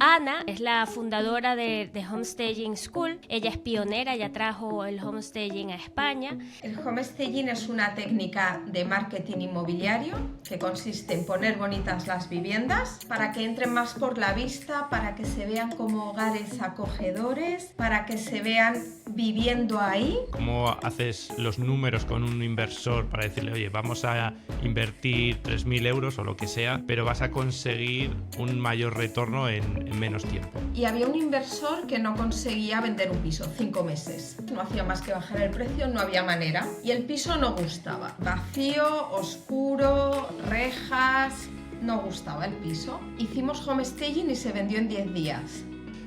Ana es la fundadora de Homestaging School. Ella es pionera, ella trajo el homestaging a España. El homestaging es una técnica de marketing inmobiliario que consiste en poner bonitas las viviendas para que entren más por la vista, para que se vean como hogares acogedores, para que se vean viviendo ahí. ¿Cómo haces los números con un inversor para decirle, oye, vamos a invertir 3.000 euros o lo que sea, pero vas a conseguir un mayor retorno en menos tiempo? Y había un inversor que no conseguía vender un piso, 5 meses. No hacía más que bajar el precio, no había manera. Y el piso no gustaba. Vacío, oscuro, rejas, no gustaba el piso. Hicimos homestaging y se vendió en 10 días.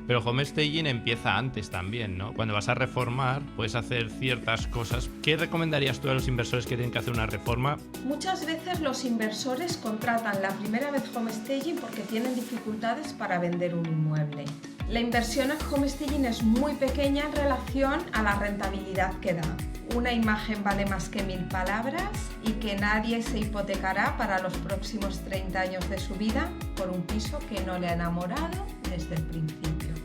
Pero homestaging empieza antes también, ¿no? Cuando vas a reformar, puedes hacer ciertas cosas. ¿Qué recomendarías tú a los inversores que tienen que hacer una reforma? Muchas veces los inversores contratan la primera vez homestaging porque tienen dificultades para vender un inmueble. La inversión en homestaging es muy pequeña en relación a la rentabilidad que da. Una imagen vale más que 1000 palabras y que nadie se hipotecará para los próximos 30 años de su vida por un piso que no le ha enamorado desde el principio.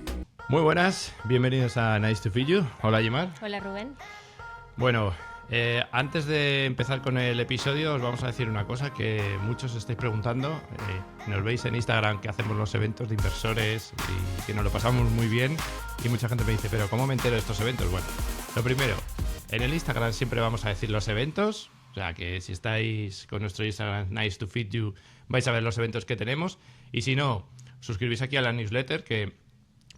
Muy buenas, bienvenidos a Nice to Meet You. Hola, Yimar. Hola, Rubén. Bueno, antes de empezar con el episodio os vamos a decir una cosa que muchos estáis preguntando. Nos veis en Instagram que hacemos los eventos de inversores y que nos lo pasamos muy bien y mucha gente me dice, pero ¿cómo me entero de estos eventos? Bueno, lo primero, en el Instagram siempre vamos a decir los eventos, o sea que si estáis con nuestro Instagram Nice to Meet You vais a ver los eventos que tenemos y si no, suscribís aquí a la newsletter que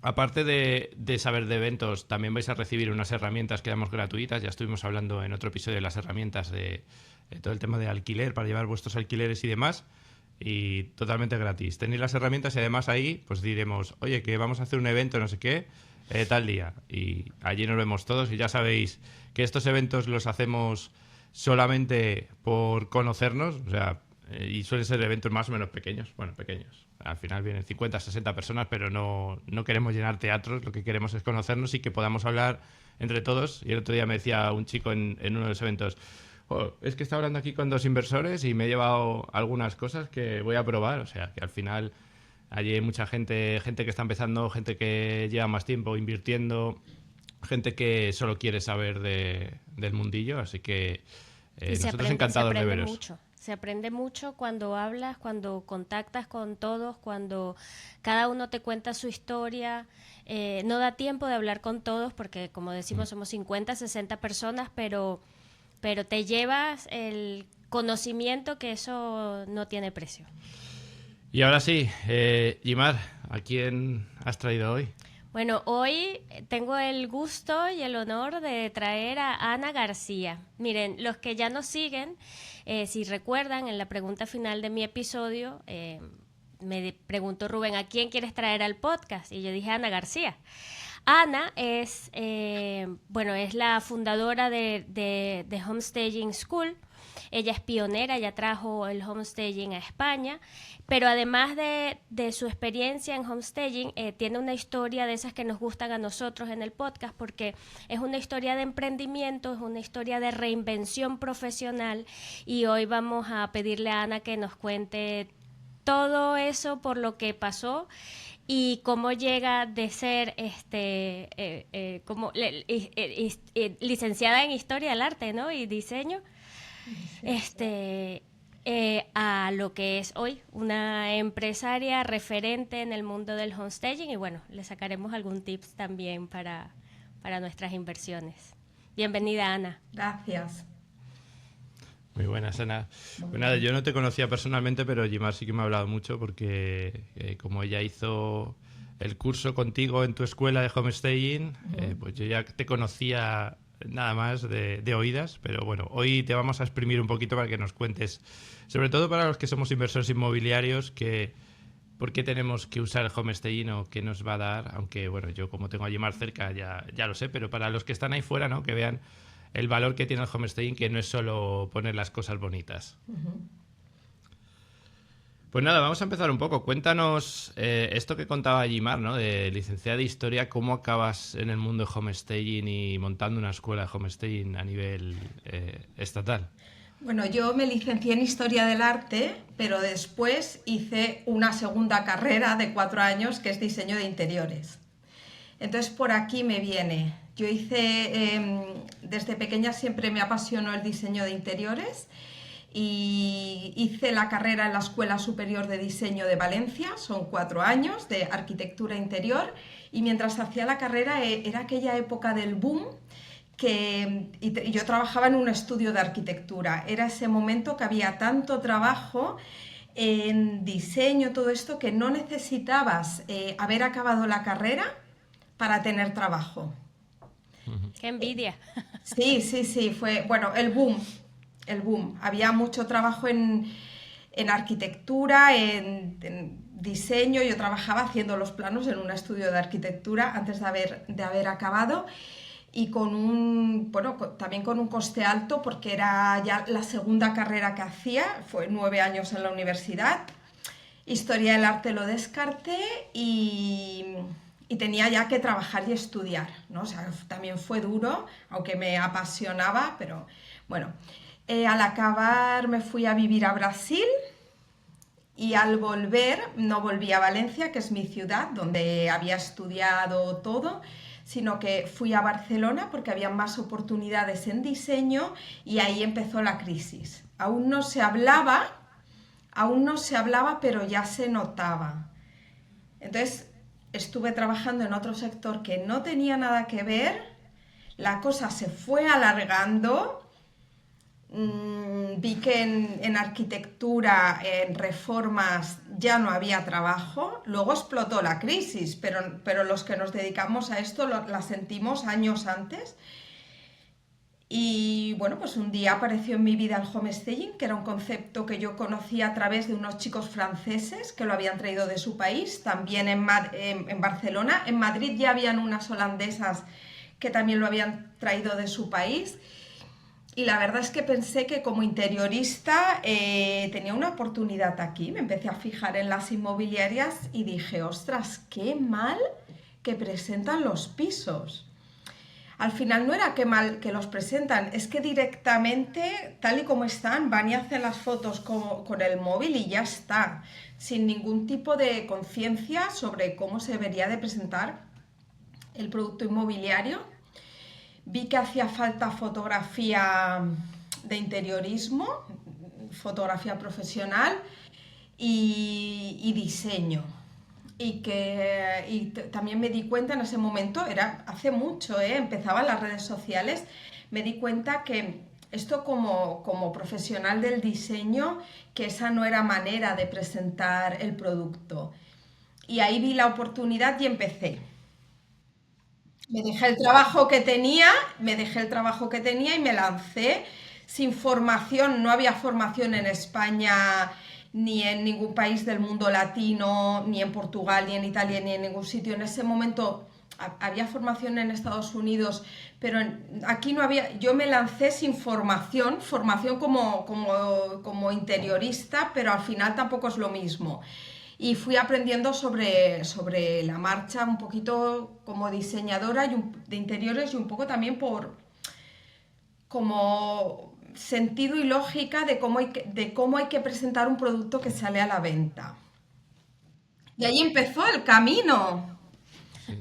aparte de saber de eventos, también vais a recibir unas herramientas que damos gratuitas. Ya estuvimos hablando en otro episodio de las herramientas de todo el tema de alquiler, para llevar vuestros alquileres y demás. Y totalmente gratis. Tenéis las herramientas y además ahí pues diremos, oye, que vamos a hacer un evento, no sé qué, tal día. Y allí nos vemos todos y ya sabéis que estos eventos los hacemos solamente por conocernos, o sea, y suelen ser eventos más o menos pequeños. Bueno, pequeños. Al final vienen 50, 60 personas, pero no queremos llenar teatros. Lo que queremos es conocernos y que podamos hablar entre todos. Y el otro día me decía un chico en uno de los eventos, es que está hablando aquí con 2 inversores y me he llevado algunas cosas que voy a probar. O sea, que al final allí hay mucha gente que está empezando, gente que lleva más tiempo invirtiendo, gente que solo quiere saber del mundillo. Así que nosotros encantados de veros. Mucho. Se aprende mucho cuando hablas, cuando contactas con todos, cuando cada uno te cuenta su historia. No da tiempo de hablar con todos porque, como decimos, somos 50, 60 personas, pero te llevas el conocimiento que eso no tiene precio. Y ahora sí, Yimar, ¿a quién has traído hoy? Bueno, hoy tengo el gusto y el honor de traer a Ana García. Miren, los que ya nos siguen, si recuerdan, en la pregunta final de mi episodio, me preguntó Rubén, ¿a quién quieres traer al podcast? Y yo dije, Ana García. Ana es la fundadora de Homestaging School. Ella es pionera, ella trajo el homestaging a España, pero además de su experiencia en homestaging, tiene una historia de esas que nos gustan a nosotros en el podcast, porque es una historia de emprendimiento, es una historia de reinvención profesional, y hoy vamos a pedirle a Ana que nos cuente todo eso por lo que pasó y cómo llega de ser licenciada en Historia del Arte, ¿no? Y diseño, a lo que es hoy una empresaria referente en el mundo del homestaging. Y bueno, le sacaremos algún tips también para nuestras inversiones. Bienvenida, Ana. Gracias. Muy buenas, Ana. Pues nada, yo no te conocía personalmente, pero Yimar sí que me ha hablado mucho porque como ella hizo el curso contigo en tu escuela de homestaging, pues yo ya te conocía nada más de oídas, pero bueno, hoy te vamos a exprimir un poquito para que nos cuentes, sobre todo para los que somos inversores inmobiliarios, por qué tenemos que usar el homestaging o qué nos va a dar, aunque bueno, yo como tengo a Yimar cerca ya lo sé, pero para los que están ahí fuera, ¿no? Que vean el valor que tiene el homestaging, que no es solo poner las cosas bonitas. Pues nada, vamos a empezar un poco. Cuéntanos esto que contaba Yimar, ¿no? De licenciada de Historia, ¿cómo acabas en el mundo de homestaging y montando una escuela de homestaging a nivel estatal? Bueno, yo me licencié en Historia del Arte, pero después hice una segunda carrera de 4 años que es diseño de interiores. Entonces por aquí me viene. Yo desde pequeña siempre me apasionó el diseño de interiores y hice la carrera en la Escuela Superior de Diseño de Valencia, son 4 años de arquitectura interior, y mientras hacía la carrera era aquella época del boom y yo trabajaba en un estudio de arquitectura. Era ese momento que había tanto trabajo en diseño, todo esto, que no necesitabas haber acabado la carrera para tener trabajo. ¡Qué envidia! Sí, fue, bueno, el boom. Había mucho trabajo en arquitectura, en diseño. Yo trabajaba haciendo los planos en un estudio de arquitectura antes de haber acabado, y también con un coste alto porque era ya la segunda carrera que hacía, fue 9 años en la universidad. Historia del arte lo descarté y tenía ya que trabajar y estudiar, ¿no? O sea, también fue duro, aunque me apasionaba, pero bueno. Al acabar me fui a vivir a Brasil y al volver, no volví a Valencia, que es mi ciudad, donde había estudiado todo, sino que fui a Barcelona porque había más oportunidades en diseño y ahí empezó la crisis. Aún no se hablaba, pero ya se notaba. Entonces estuve trabajando en otro sector que no tenía nada que ver, la cosa se fue alargando. Vi que en arquitectura, en reformas, ya no había trabajo. Luego explotó la crisis, pero los que nos dedicamos a esto la sentimos años antes. Y bueno, pues un día apareció en mi vida el homestaging, que era un concepto que yo conocía a través de unos chicos franceses que lo habían traído de su país, también en Barcelona. En Madrid ya habían unas holandesas que también lo habían traído de su país. Y la verdad es que pensé que como interiorista tenía una oportunidad aquí. Me empecé a fijar en las inmobiliarias y dije, ostras, qué mal que presentan los pisos. Al final no era qué mal que los presentan, es que directamente, tal y como están, van y hacen las fotos con el móvil y ya está, sin ningún tipo de conciencia sobre cómo se debería de presentar el producto inmobiliario. Vi que hacía falta fotografía de interiorismo, fotografía profesional y diseño. Y también me di cuenta en ese momento, era hace mucho, empezaban las redes sociales, me di cuenta que esto como profesional del diseño, que esa no era manera de presentar el producto. Y ahí vi la oportunidad y empecé. Me dejé el trabajo que tenía y me lancé sin formación. No había formación en España ni en ningún país del mundo latino, ni en Portugal, ni en Italia, ni en ningún sitio. En ese momento había formación en Estados Unidos, pero aquí no había. Yo me lancé sin formación como interiorista, pero al final tampoco es lo mismo. Y fui aprendiendo sobre la marcha un poquito como diseñadora de interiores y un poco también por como sentido y lógica de cómo hay que presentar un producto que sale a la venta. Y ahí empezó el camino. Sí.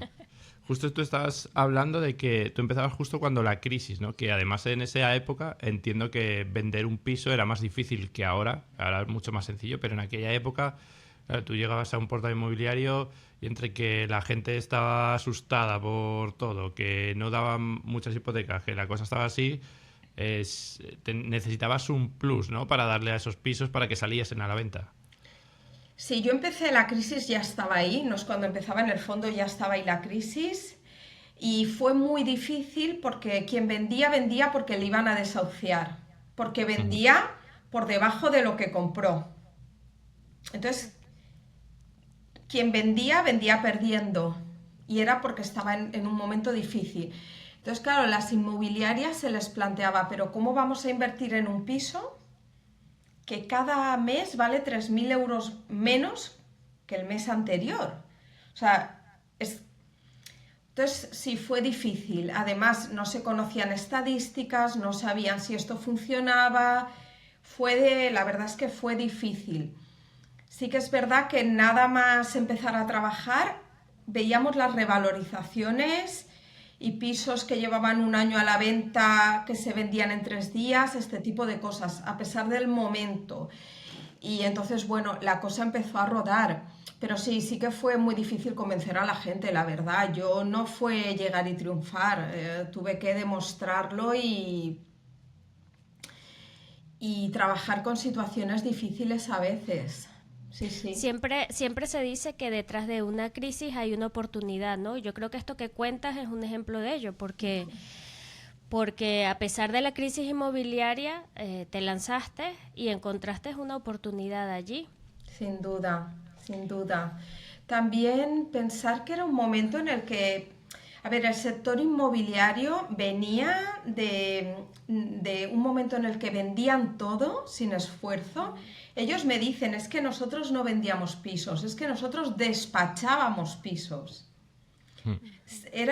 Justo tú estabas hablando de que tú empezabas justo cuando la crisis, ¿no? Que además en esa época entiendo que vender un piso era más difícil que ahora es mucho más sencillo, pero en aquella época... Claro, tú llegabas a un portal inmobiliario y entre que la gente estaba asustada por todo, que no daban muchas hipotecas, que la cosa estaba así, necesitabas un plus, ¿no? Para darle a esos pisos para que saliesen a la venta. Sí, yo empecé la crisis, ya estaba ahí, no es cuando empezaba, en el fondo ya estaba ahí la crisis, y fue muy difícil porque quien vendía porque le iban a desahuciar, porque vendía por debajo de lo que compró. Entonces, quien vendía perdiendo, y era porque estaba en un momento difícil. Entonces, claro, las inmobiliarias se les planteaba, pero ¿cómo vamos a invertir en un piso que cada mes vale 3.000 euros menos que el mes anterior? O sea, entonces sí fue difícil. Además, no se conocían estadísticas, no sabían si esto funcionaba. la verdad es que fue difícil. Sí que es verdad que nada más empezar a trabajar, veíamos las revalorizaciones y pisos que llevaban un año a la venta que se vendían en 3 días, este tipo de cosas, a pesar del momento. Y entonces, bueno, la cosa empezó a rodar. Pero sí que fue muy difícil convencer a la gente, la verdad. Yo no fue llegar y triunfar, tuve que demostrarlo y trabajar con situaciones difíciles a veces. Sí, sí. Siempre se dice que detrás de una crisis hay una oportunidad, ¿no? Yo creo que esto que cuentas es un ejemplo de ello, porque a pesar de la crisis inmobiliaria, te lanzaste y encontraste una oportunidad allí. Sin duda, sin duda. También pensar que era un momento en el que, a ver, el sector inmobiliario venía de un momento en el que vendían todo sin esfuerzo. Ellos me dicen, es que nosotros no vendíamos pisos, es que nosotros despachábamos pisos.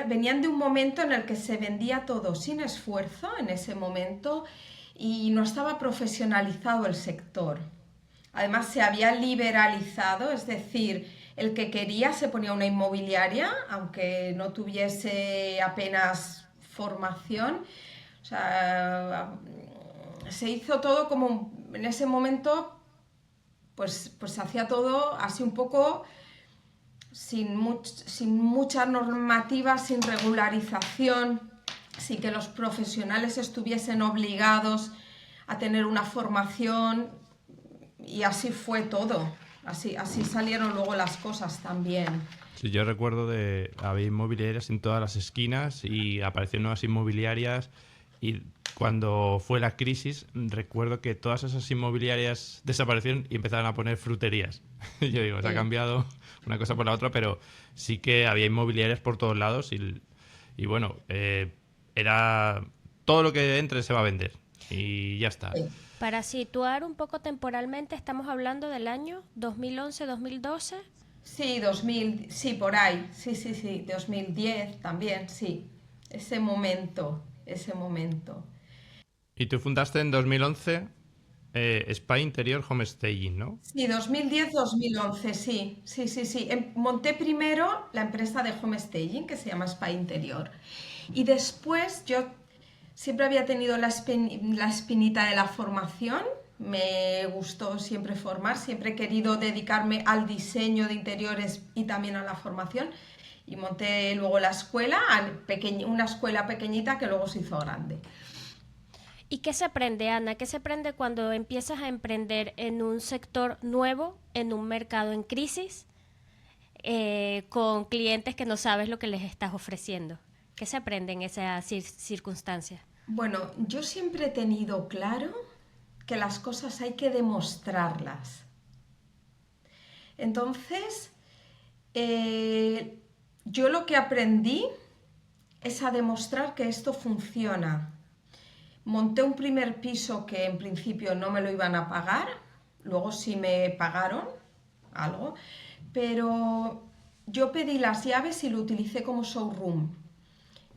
Venían de un momento en el que se vendía todo sin esfuerzo en ese momento y no estaba profesionalizado el sector. Además se había liberalizado, es decir, el que quería se ponía una inmobiliaria, aunque no tuviese apenas formación. O sea, se hizo todo como en ese momento, pues se hacía todo así un poco sin mucha normativa, sin regularización, sin que los profesionales estuviesen obligados a tener una formación, y así fue todo. Así salieron luego las cosas también. Sí, yo recuerdo había inmobiliarias en todas las esquinas y aparecieron nuevas inmobiliarias, y cuando fue la crisis recuerdo que todas esas inmobiliarias desaparecieron y empezaron a poner fruterías. Yo digo, se ha cambiado una cosa por la otra, pero sí que había inmobiliarias por todos lados y bueno, era todo lo que entre se va a vender y ya está. Sí. Para situar un poco temporalmente, estamos hablando del año 2011-2012. Sí, 2000, sí, por ahí. Sí, 2010 también, sí. Ese momento. Y tú fundaste en 2011 Spa Interior Homestaging, ¿no? Sí, 2010-2011, sí. Monté primero la empresa de homestaging que se llama Spa Interior. Y después yo siempre había tenido la espinita de la formación. Me gustó siempre formar, siempre he querido dedicarme al diseño de interiores y también a la formación. Y monté luego la escuela, una escuela pequeñita que luego se hizo grande. ¿Y qué se aprende, Ana? ¿Qué se aprende cuando empiezas a emprender en un sector nuevo, en un mercado en crisis, con clientes que no sabes lo que les estás ofreciendo? ¿Qué se aprende en esa circunstancia? Bueno, yo siempre he tenido claro que las cosas hay que demostrarlas. Entonces, yo lo que aprendí es a demostrar que esto funciona. Monté un primer piso que en principio no me lo iban a pagar, luego sí me pagaron algo, pero yo pedí las llaves y lo utilicé como showroom.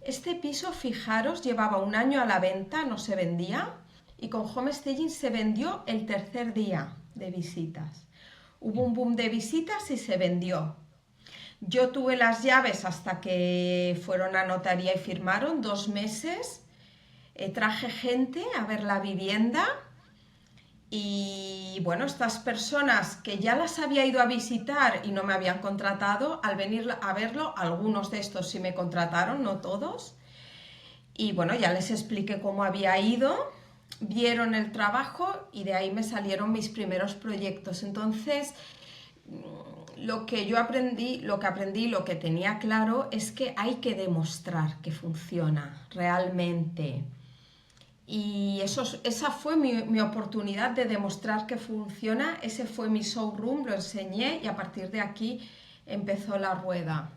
Este piso, fijaros, llevaba un año a la venta, no se vendía, y con Homestaging se vendió el tercer día de visitas. Hubo un boom de visitas y se vendió. Yo tuve las llaves hasta que fueron a notaría y firmaron 2 meses. Traje gente a ver la vivienda y bueno, estas personas que ya las había ido a visitar y no me habían contratado, al venir a verlo, algunos de estos sí me contrataron, no todos. Y bueno, ya les expliqué cómo había ido, vieron el trabajo y de ahí me salieron mis primeros proyectos. Entonces, lo que aprendí, lo que tenía claro es que hay que demostrar que funciona realmente. Y esa fue mi oportunidad de demostrar que funciona. Ese fue mi showroom, lo enseñé y a partir de aquí empezó la rueda.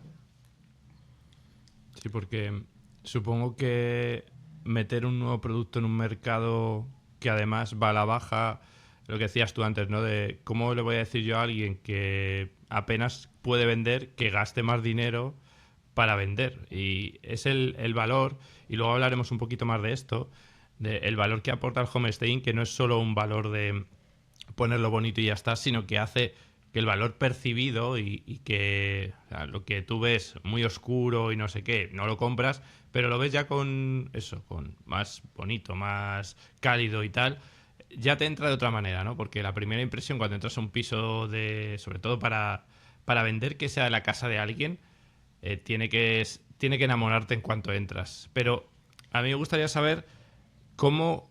Sí, porque supongo que meter un nuevo producto en un mercado que además va a la baja, lo que decías tú antes, ¿no? De cómo le voy a decir yo a alguien que apenas puede vender que gaste más dinero para vender. Y es el valor, y luego hablaremos un poquito más de esto, el valor que aporta el homestaging, que no es solo un valor de ponerlo bonito y ya está, sino que hace que el valor percibido y que, o sea, lo que tú ves muy oscuro y no sé qué, no lo compras, pero lo ves ya con eso, con más bonito, más cálido y tal, ya te entra de otra manera, ¿no? Porque la primera impresión cuando entras a un piso sobre todo para vender, que sea la casa de alguien, tiene que enamorarte en cuanto entras. Pero a mí me gustaría saber cómo,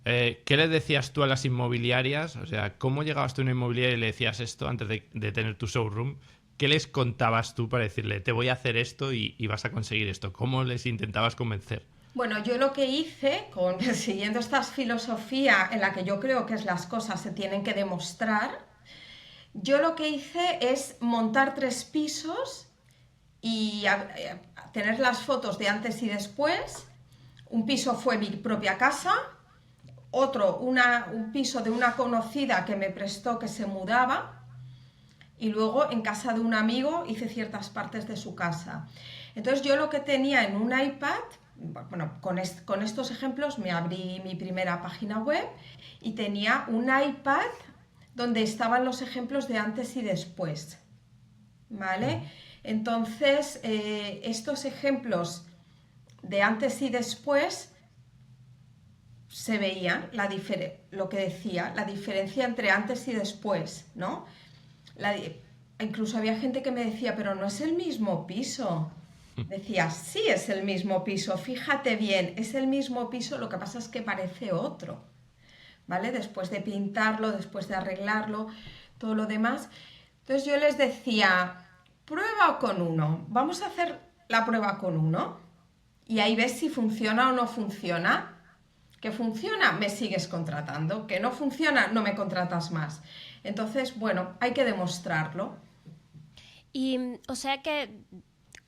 ¿qué le decías tú a las inmobiliarias? O sea, ¿cómo llegabas tú a una inmobiliaria y le decías esto antes de tener tu showroom? ¿Qué les contabas tú para decirle, te voy a hacer esto y vas a conseguir esto? ¿Cómo les intentabas convencer? Bueno, yo lo que hice, siguiendo esta filosofía en la que yo creo que las cosas se tienen que demostrar, yo lo que hice es montar 3 pisos y tener las fotos de antes y después. Un piso fue mi propia casa, otro un piso de una conocida que me prestó que se mudaba, y luego en casa de un amigo hice ciertas partes de su casa. Entonces yo lo que tenía en un iPad, bueno, con estos ejemplos me abrí mi primera página web y tenía un iPad donde estaban los ejemplos de antes y después, ¿vale? Entonces estos ejemplos de antes y después se veían lo que decía, la diferencia entre antes y después, ¿no? Incluso había gente que me decía, pero no es el mismo piso. Decía, sí es el mismo piso, fíjate bien, es el mismo piso, lo que pasa es que parece otro, ¿vale? Después de pintarlo, después de arreglarlo, todo lo demás. Entonces yo les decía, prueba con uno, vamos a hacer la prueba con uno y ahí ves si funciona o no funciona. Que funciona, me sigues contratando, que no funciona, no me contratas más. Entonces, bueno, hay que demostrarlo. Y, o sea que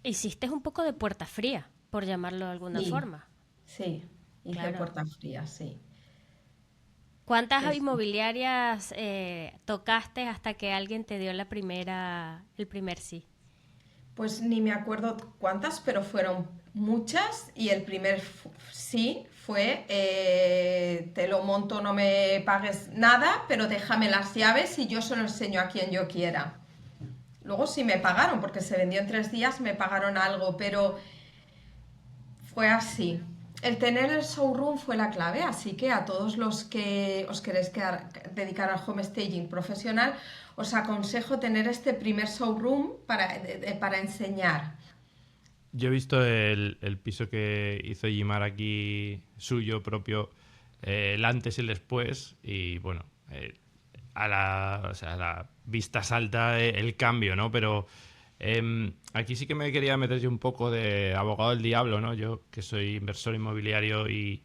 hiciste un poco de puerta fría, por llamarlo de alguna forma. Sí, hice Claro. puerta fría, sí. ¿Cuántas Sí. inmobiliarias tocaste hasta que alguien te dio el primer sí? Pues ni me acuerdo cuántas, pero fueron muchas y el primer sí fue te lo monto, no me pagues nada, pero déjame las llaves y yo se lo enseño a quien yo quiera. Luego sí me pagaron, porque se vendió en 3 días, me pagaron algo, pero fue así. El tener el showroom fue la clave, así que a todos los que os queréis dedicar al homestaging profesional, os aconsejo tener este primer showroom para enseñar. Yo he visto el piso que hizo Gimar aquí, suyo propio, el antes y el después, y bueno, a la vista salta el cambio, ¿no? Pero aquí sí que me quería meter yo un poco de abogado del diablo, ¿no? Yo que soy inversor inmobiliario y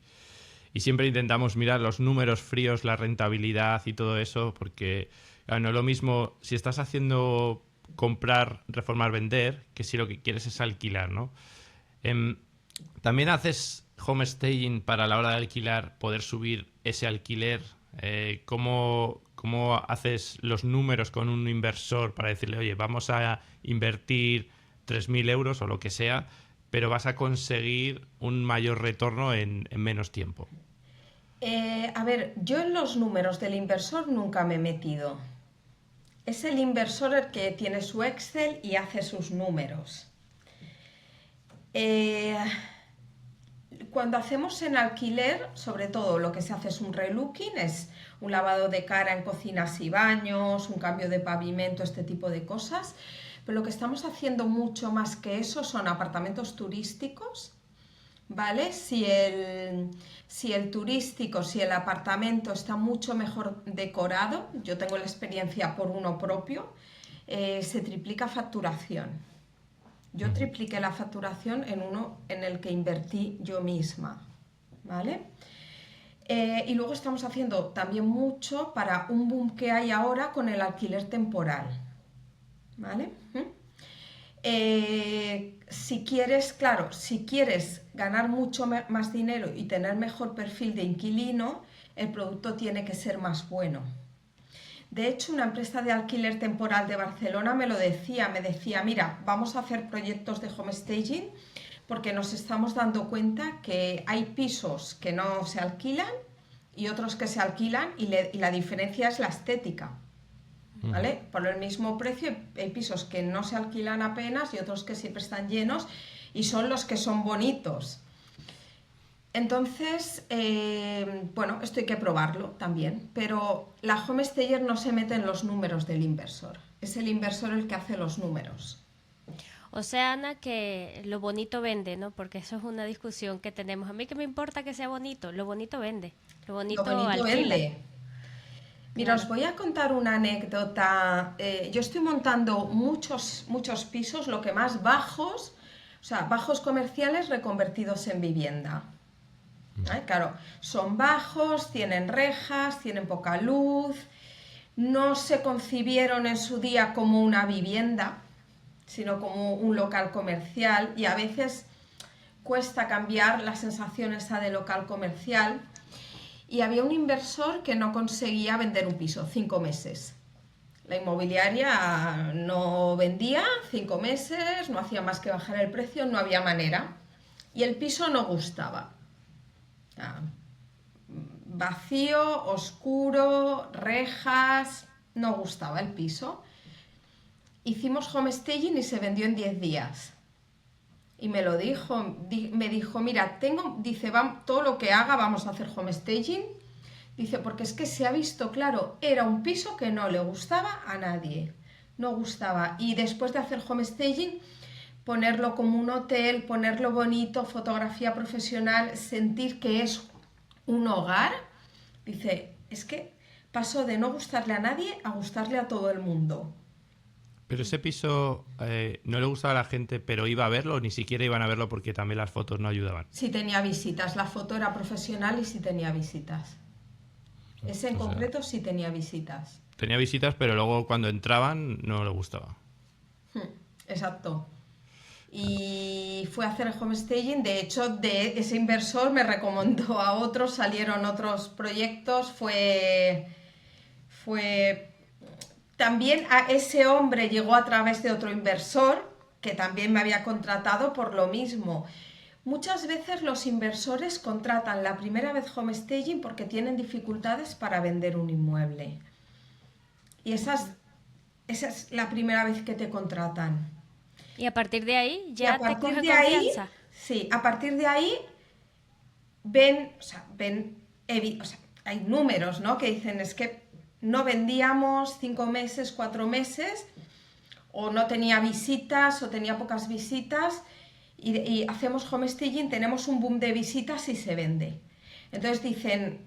siempre intentamos mirar los números fríos, la rentabilidad y todo eso, porque claro, no es lo mismo si estás haciendo comprar, reformar, vender, que si lo que quieres es alquilar, ¿no? ¿También haces homestaging para a la hora de alquilar poder subir ese alquiler? ¿Cómo haces los números con un inversor para decirle, oye, vamos a invertir 3.000 euros o lo que sea, pero vas a conseguir un mayor retorno en menos tiempo? A ver, yo en los números del inversor nunca me he metido. Es el inversor el que tiene su Excel y hace sus números. Cuando hacemos en alquiler, sobre todo lo que se hace es un relooking, es un lavado de cara en cocinas y baños, un cambio de pavimento, este tipo de cosas. Pero lo que estamos haciendo mucho más que eso son apartamentos turísticos, ¿vale? Si el apartamento está mucho mejor decorado, yo tengo la experiencia por uno propio, se triplica facturación. Yo tripliqué la facturación en uno en el que invertí yo misma, ¿vale? Y luego estamos haciendo también mucho para un boom que hay ahora con el alquiler temporal, ¿vale? Si quieres ganar mucho más dinero y tener mejor perfil de inquilino, el producto tiene que ser más bueno. De hecho, una empresa de alquiler temporal de Barcelona me decía, mira, vamos a hacer proyectos de homestaging, porque nos estamos dando cuenta que hay pisos que no se alquilan y otros que se alquilan y la diferencia es la estética, ¿vale? Por el mismo precio hay pisos que no se alquilan apenas y otros que siempre están llenos y son los que son bonitos. Entonces, bueno, esto hay que probarlo también, pero la homestayer no se mete en los números del inversor, es el inversor el que hace los números. O sea, Ana, que lo bonito vende, ¿no? Porque eso es una discusión que tenemos. A mí que me importa que sea bonito, lo bonito vende, lo bonito alquila. Vende. Mira, os voy a contar una anécdota. Yo estoy montando muchos pisos, lo que más bajos, o sea, bajos comerciales reconvertidos en vivienda. Claro, son bajos, tienen rejas, tienen poca luz, no se concibieron en su día como una vivienda, sino como un local comercial, y a veces cuesta cambiar la sensación esa de local comercial. Y había un inversor que no conseguía vender un piso, 5 meses. La inmobiliaria no vendía, 5 meses, no hacía más que bajar el precio, no había manera. Y el piso no gustaba. Vacío, oscuro, rejas, no gustaba el piso. Hicimos homestaging y se vendió en 10 días. Y me lo dijo, me dijo, mira, dice, todo lo que haga vamos a hacer homestaging. Dice, porque es que se ha visto, claro, era un piso que no le gustaba a nadie, no gustaba. Y después de hacer homestaging, ponerlo como un hotel, ponerlo bonito, fotografía profesional, sentir que es un hogar. Dice, es que pasó de no gustarle a nadie a gustarle a todo el mundo. Pero ese piso no le gustaba a la gente, pero iba a verlo, ni siquiera iban a verlo porque también las fotos no ayudaban. Sí tenía visitas, la foto era profesional y sí tenía visitas. Ese en concreto sí tenía visitas. Tenía visitas, pero luego cuando entraban no le gustaba. Exacto. Y fue a hacer el homestaging. De hecho, de ese inversor me recomendó a otros, salieron otros proyectos. También a ese hombre llegó a través de otro inversor que también me había contratado por lo mismo. Muchas veces los inversores contratan la primera vez homestaging porque tienen dificultades para vender un inmueble. Y esa es la primera vez que te contratan. Y a partir de ahí ya te coge confianza. Sí, a partir de ahí ven, hay números, ¿no? Que dicen, es que no vendíamos 5 meses, 4 meses, o no tenía visitas, o tenía pocas visitas, y hacemos homestaging, tenemos un boom de visitas y se vende. Entonces dicen,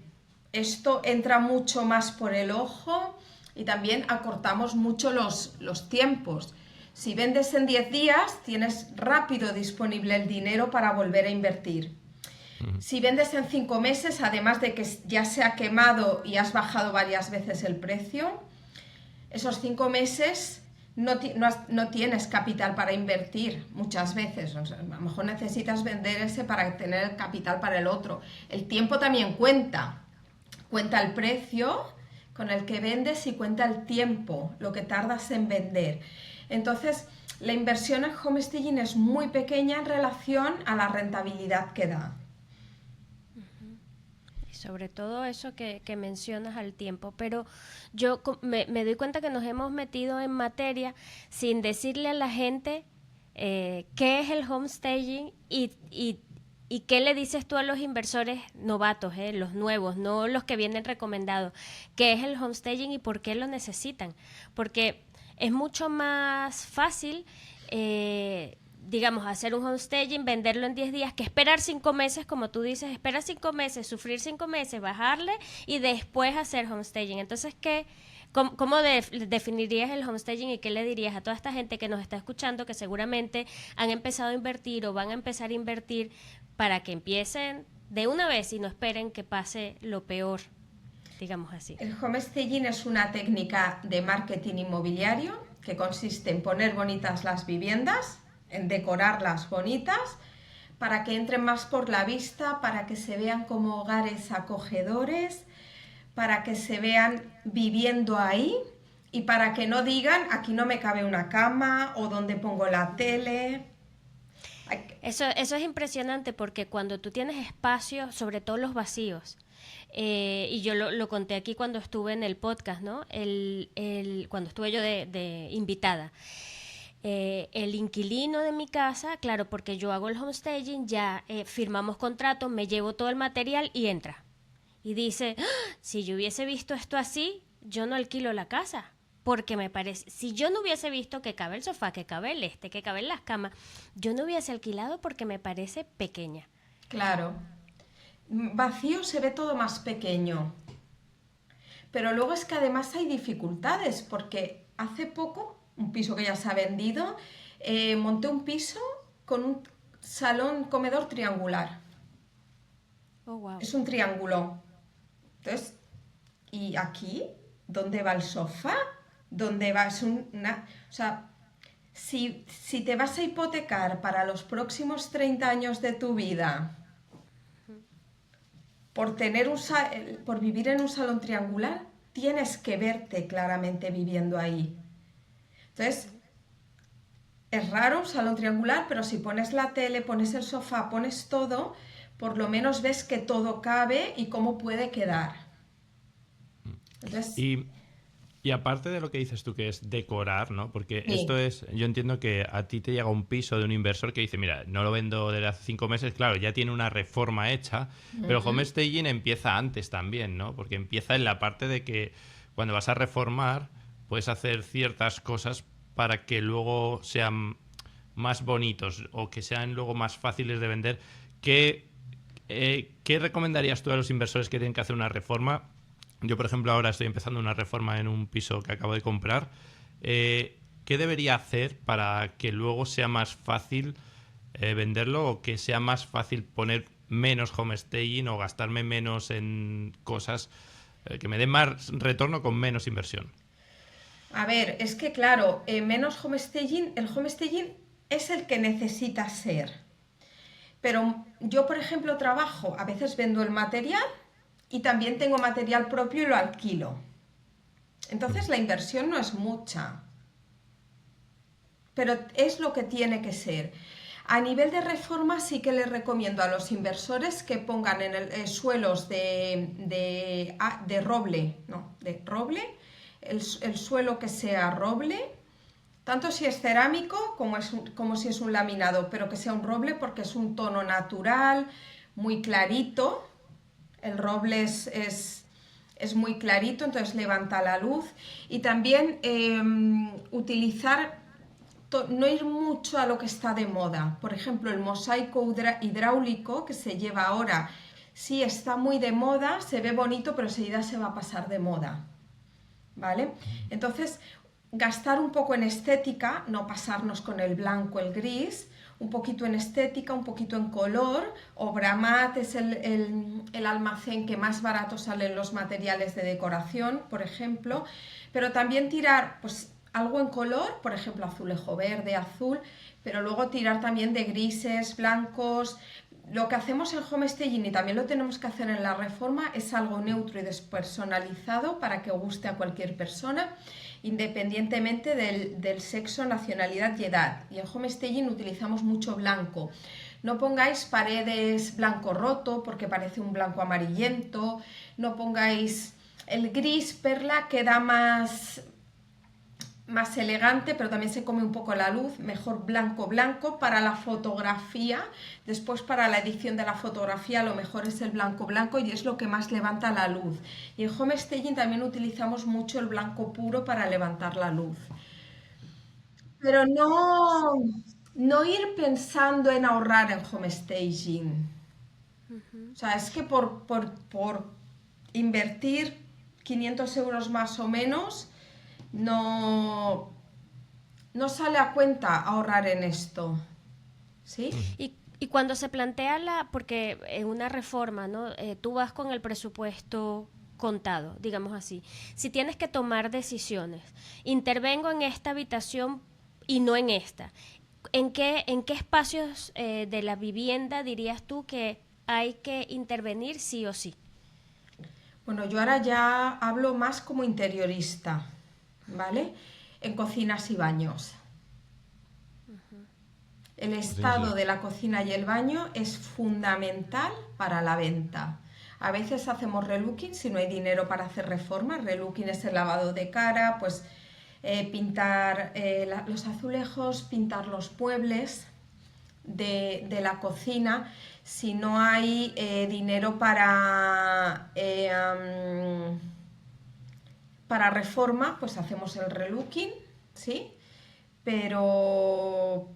esto entra mucho más por el ojo y también acortamos mucho los tiempos. Si vendes en 10 días, tienes rápido disponible el dinero para volver a invertir. Si vendes en 5 meses, además de que ya se ha quemado y has bajado varias veces el precio, esos 5 meses no tienes capital para invertir muchas veces. O sea, a lo mejor necesitas vender ese para tener el capital para el otro. El tiempo también cuenta. Cuenta el precio con el que vendes y cuenta el tiempo, lo que tardas en vender. Entonces, la inversión en homestaging es muy pequeña en relación a la rentabilidad que da. Sobre todo eso que mencionas al tiempo, pero yo me doy cuenta que nos hemos metido en materia sin decirle a la gente qué es el homestaging y qué le dices tú a los inversores novatos, los nuevos, no los que vienen recomendados, qué es el homestaging y por qué lo necesitan, porque es mucho más fácil digamos, hacer un homestaging, venderlo en 10 días, que esperar 5 meses, como tú dices, esperar 5 meses, sufrir 5 meses, bajarle y después hacer homestaging. Entonces, ¿cómo definirías el homestaging y qué le dirías a toda esta gente que nos está escuchando que seguramente han empezado a invertir o van a empezar a invertir para que empiecen de una vez y no esperen que pase lo peor, digamos así? El homestaging es una técnica de marketing inmobiliario que consiste en poner bonitas las viviendas, en decorarlas bonitas, para que entren más por la vista, para que se vean como hogares acogedores, para que se vean viviendo ahí y para que no digan, aquí no me cabe una cama o dónde pongo la tele. Eso es impresionante porque cuando tú tienes espacio, sobre todo los vacíos, y yo lo conté aquí cuando estuve en el podcast, ¿no? Cuando estuve yo de invitada. El inquilino de mi casa, claro, porque yo hago el homestaging, ya firmamos contrato, me llevo todo el material y entra. Y dice, ¡ah! Si yo hubiese visto esto así, yo no alquilo la casa. Porque me parece, si yo no hubiese visto que cabe el sofá, que cabe que caben las camas, yo no hubiese alquilado porque me parece pequeña. Claro. Vacío se ve todo más pequeño. Pero luego es que además hay dificultades, porque hace poco, un piso que ya se ha vendido, monté un piso con un salón comedor triangular. Oh, wow. Es un triángulo. Entonces, ¿y aquí? ¿Dónde va el sofá? ¿Dónde va? O sea, si te vas a hipotecar para los próximos 30 años de tu vida por vivir en un salón triangular, tienes que verte claramente viviendo ahí. Entonces, es raro un salón triangular, pero si pones la tele, pones el sofá, pones todo, por lo menos ves que todo cabe y cómo puede quedar. Entonces, y aparte de lo que dices tú, que es decorar, ¿no? Porque sí. esto es, yo entiendo que a ti te llega un piso de un inversor que dice, mira, no lo vendo desde hace 5 meses, claro, ya tiene una reforma hecha, pero homestaging empieza antes también, ¿no? Porque empieza en la parte de que cuando vas a reformar, puedes hacer ciertas cosas para que luego sean más bonitos o que sean luego más fáciles de vender. ¿Qué recomendarías tú a los inversores que tienen que hacer una reforma? Yo, por ejemplo, ahora estoy empezando una reforma en un piso que acabo de comprar. ¿Qué debería hacer para que luego sea más fácil venderlo o que sea más fácil poner menos homestaging o gastarme menos en cosas que me den más retorno con menos inversión? A ver, es que claro, menos homestaging, el homestaging es el que necesita ser. Pero yo, por ejemplo, trabajo, a veces vendo el material y también tengo material propio y lo alquilo. Entonces la inversión no es mucha, pero es lo que tiene que ser. A nivel de reforma sí que les recomiendo a los inversores que pongan en suelos de roble, no, de roble, el suelo que sea roble, tanto si es cerámico como si es un laminado, pero que sea un roble porque es un tono natural, muy clarito. El roble es muy clarito, entonces levanta la luz. Y también no ir mucho a lo que está de moda. Por ejemplo, el mosaico hidráulico que se lleva ahora, sí está muy de moda, se ve bonito, pero enseguida se va a pasar de moda. ¿Vale? Entonces, gastar un poco en estética, no pasarnos con el blanco, el gris, un poquito en estética, un poquito en color. Obramat es el almacén que más barato salen los materiales de decoración, por ejemplo, pero también tirar pues algo en color, por ejemplo azulejo verde, azul, pero luego tirar también de grises, blancos. Lo que hacemos en homestaging y también lo tenemos que hacer en la reforma es algo neutro y despersonalizado para que guste a cualquier persona, independientemente del sexo, nacionalidad y edad. Y en homestaging utilizamos mucho blanco. No pongáis paredes blanco roto porque parece un blanco amarillento. No pongáis el gris perla, queda más elegante, pero también se come un poco la luz. Mejor blanco para la fotografía. Después para la edición de la fotografía lo mejor es el blanco y es lo que más levanta la luz. Y en homestaging también utilizamos mucho el blanco puro para levantar la luz. Pero no ir pensando en ahorrar en homestaging. O sea, es que por invertir 500 euros más o menos no sale a cuenta ahorrar en esto, ¿sí? Y cuando se plantea porque en una reforma, ¿no? Tú vas con el presupuesto contado, digamos así. Si tienes que tomar decisiones, intervengo en esta habitación y no en esta. ¿En qué espacios de la vivienda dirías tú que hay que intervenir sí o sí? Bueno, yo ahora ya hablo más como interiorista, ¿vale? En cocinas y baños. El estado de la cocina y el baño es fundamental para la venta. A veces hacemos relooking si no hay dinero para hacer reformas. Relooking es el lavado de cara, pues pintar los azulejos, pintar los muebles de la cocina. Si no hay dinero para reforma, pues hacemos el relooking, ¿sí? Pero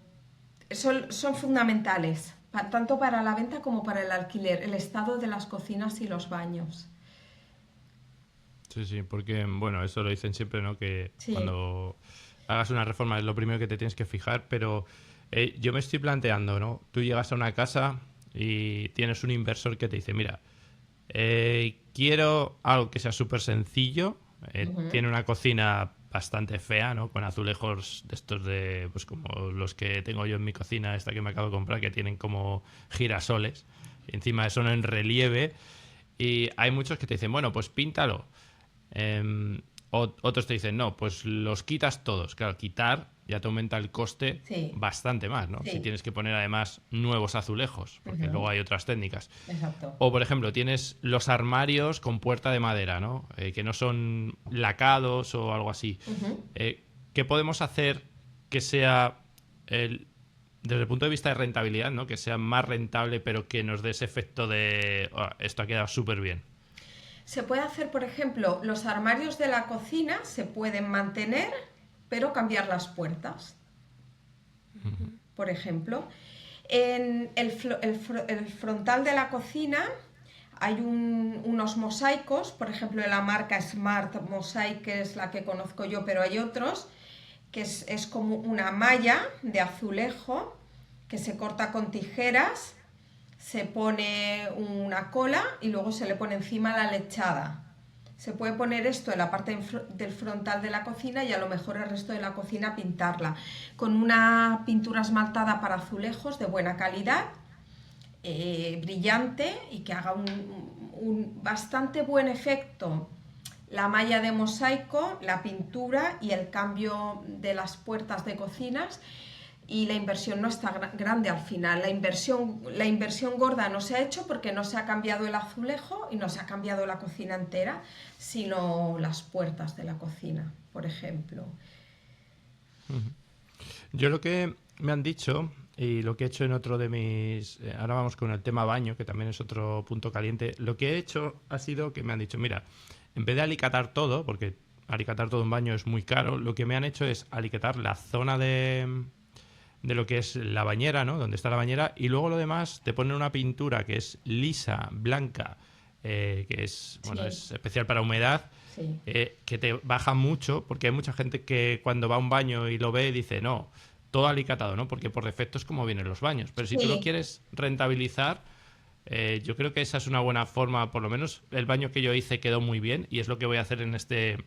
son fundamentales, tanto para la venta como para el alquiler, el estado de las cocinas y los baños. Sí, sí, porque, bueno, eso lo dicen siempre, ¿no? Que Sí. cuando hagas una reforma es lo primero que te tienes que fijar, pero yo me estoy planteando, ¿no? Tú llegas a una casa y tienes un inversor que te dice, mira, quiero algo que sea súper sencillo, tiene una cocina bastante fea, ¿no? Con azulejos de estos de, pues como los que tengo yo en mi cocina, esta que me acabo de comprar, que tienen como girasoles, encima son en relieve, y hay muchos que te dicen, bueno, pues píntalo. Otros te dicen, no, pues los quitas todos. Claro, quitar ya te aumenta el coste bastante más, ¿no? Sí. Si tienes que poner además nuevos azulejos, porque luego hay otras técnicas. Exacto. O, por ejemplo, tienes los armarios con puerta de madera, ¿no? Que no son lacados o algo así. ¿Qué podemos hacer que sea, desde el punto de vista de rentabilidad, ¿no? Que sea más rentable, pero que nos dé ese efecto de, esto ha quedado súper bien? Se puede hacer, por ejemplo, los armarios de la cocina se pueden mantener, pero cambiar las puertas. Por ejemplo, en el frontal de la cocina hay unos mosaicos, por ejemplo, de la marca Smart Mosaic, que es la que conozco yo, pero hay otros, que es como una malla de azulejo que se corta con tijeras, se pone una cola y luego se le pone encima la lechada. Se puede poner esto en la parte del frontal de la cocina y a lo mejor el resto de la cocina pintarla con una pintura esmaltada para azulejos de buena calidad, brillante y que haga un bastante buen efecto. La malla de mosaico, la pintura y el cambio de las puertas de cocinas. Y la inversión no está grande al final. La inversión gorda no se ha hecho porque no se ha cambiado el azulejo y no se ha cambiado la cocina entera, sino las puertas de la cocina, por ejemplo. Yo lo que me han dicho y lo que he hecho en otro de mis... ahora vamos con el tema baño, que también es otro punto caliente. Lo que he hecho ha sido que me han dicho, mira, en vez de alicatar todo, porque alicatar todo un baño es muy caro, lo que me han hecho es alicatar la zona de lo que es la bañera, ¿no? Donde está la bañera, y luego lo demás te ponen una pintura que es lisa, blanca, que es, bueno, es especial para humedad, que te baja mucho, porque hay mucha gente que cuando va a un baño y lo ve dice, no, todo alicatado, ¿no? Porque por defecto es como vienen los baños. Pero si tú lo quieres rentabilizar, yo creo que esa es una buena forma. Por lo menos el baño que yo hice quedó muy bien y es lo que voy a hacer en este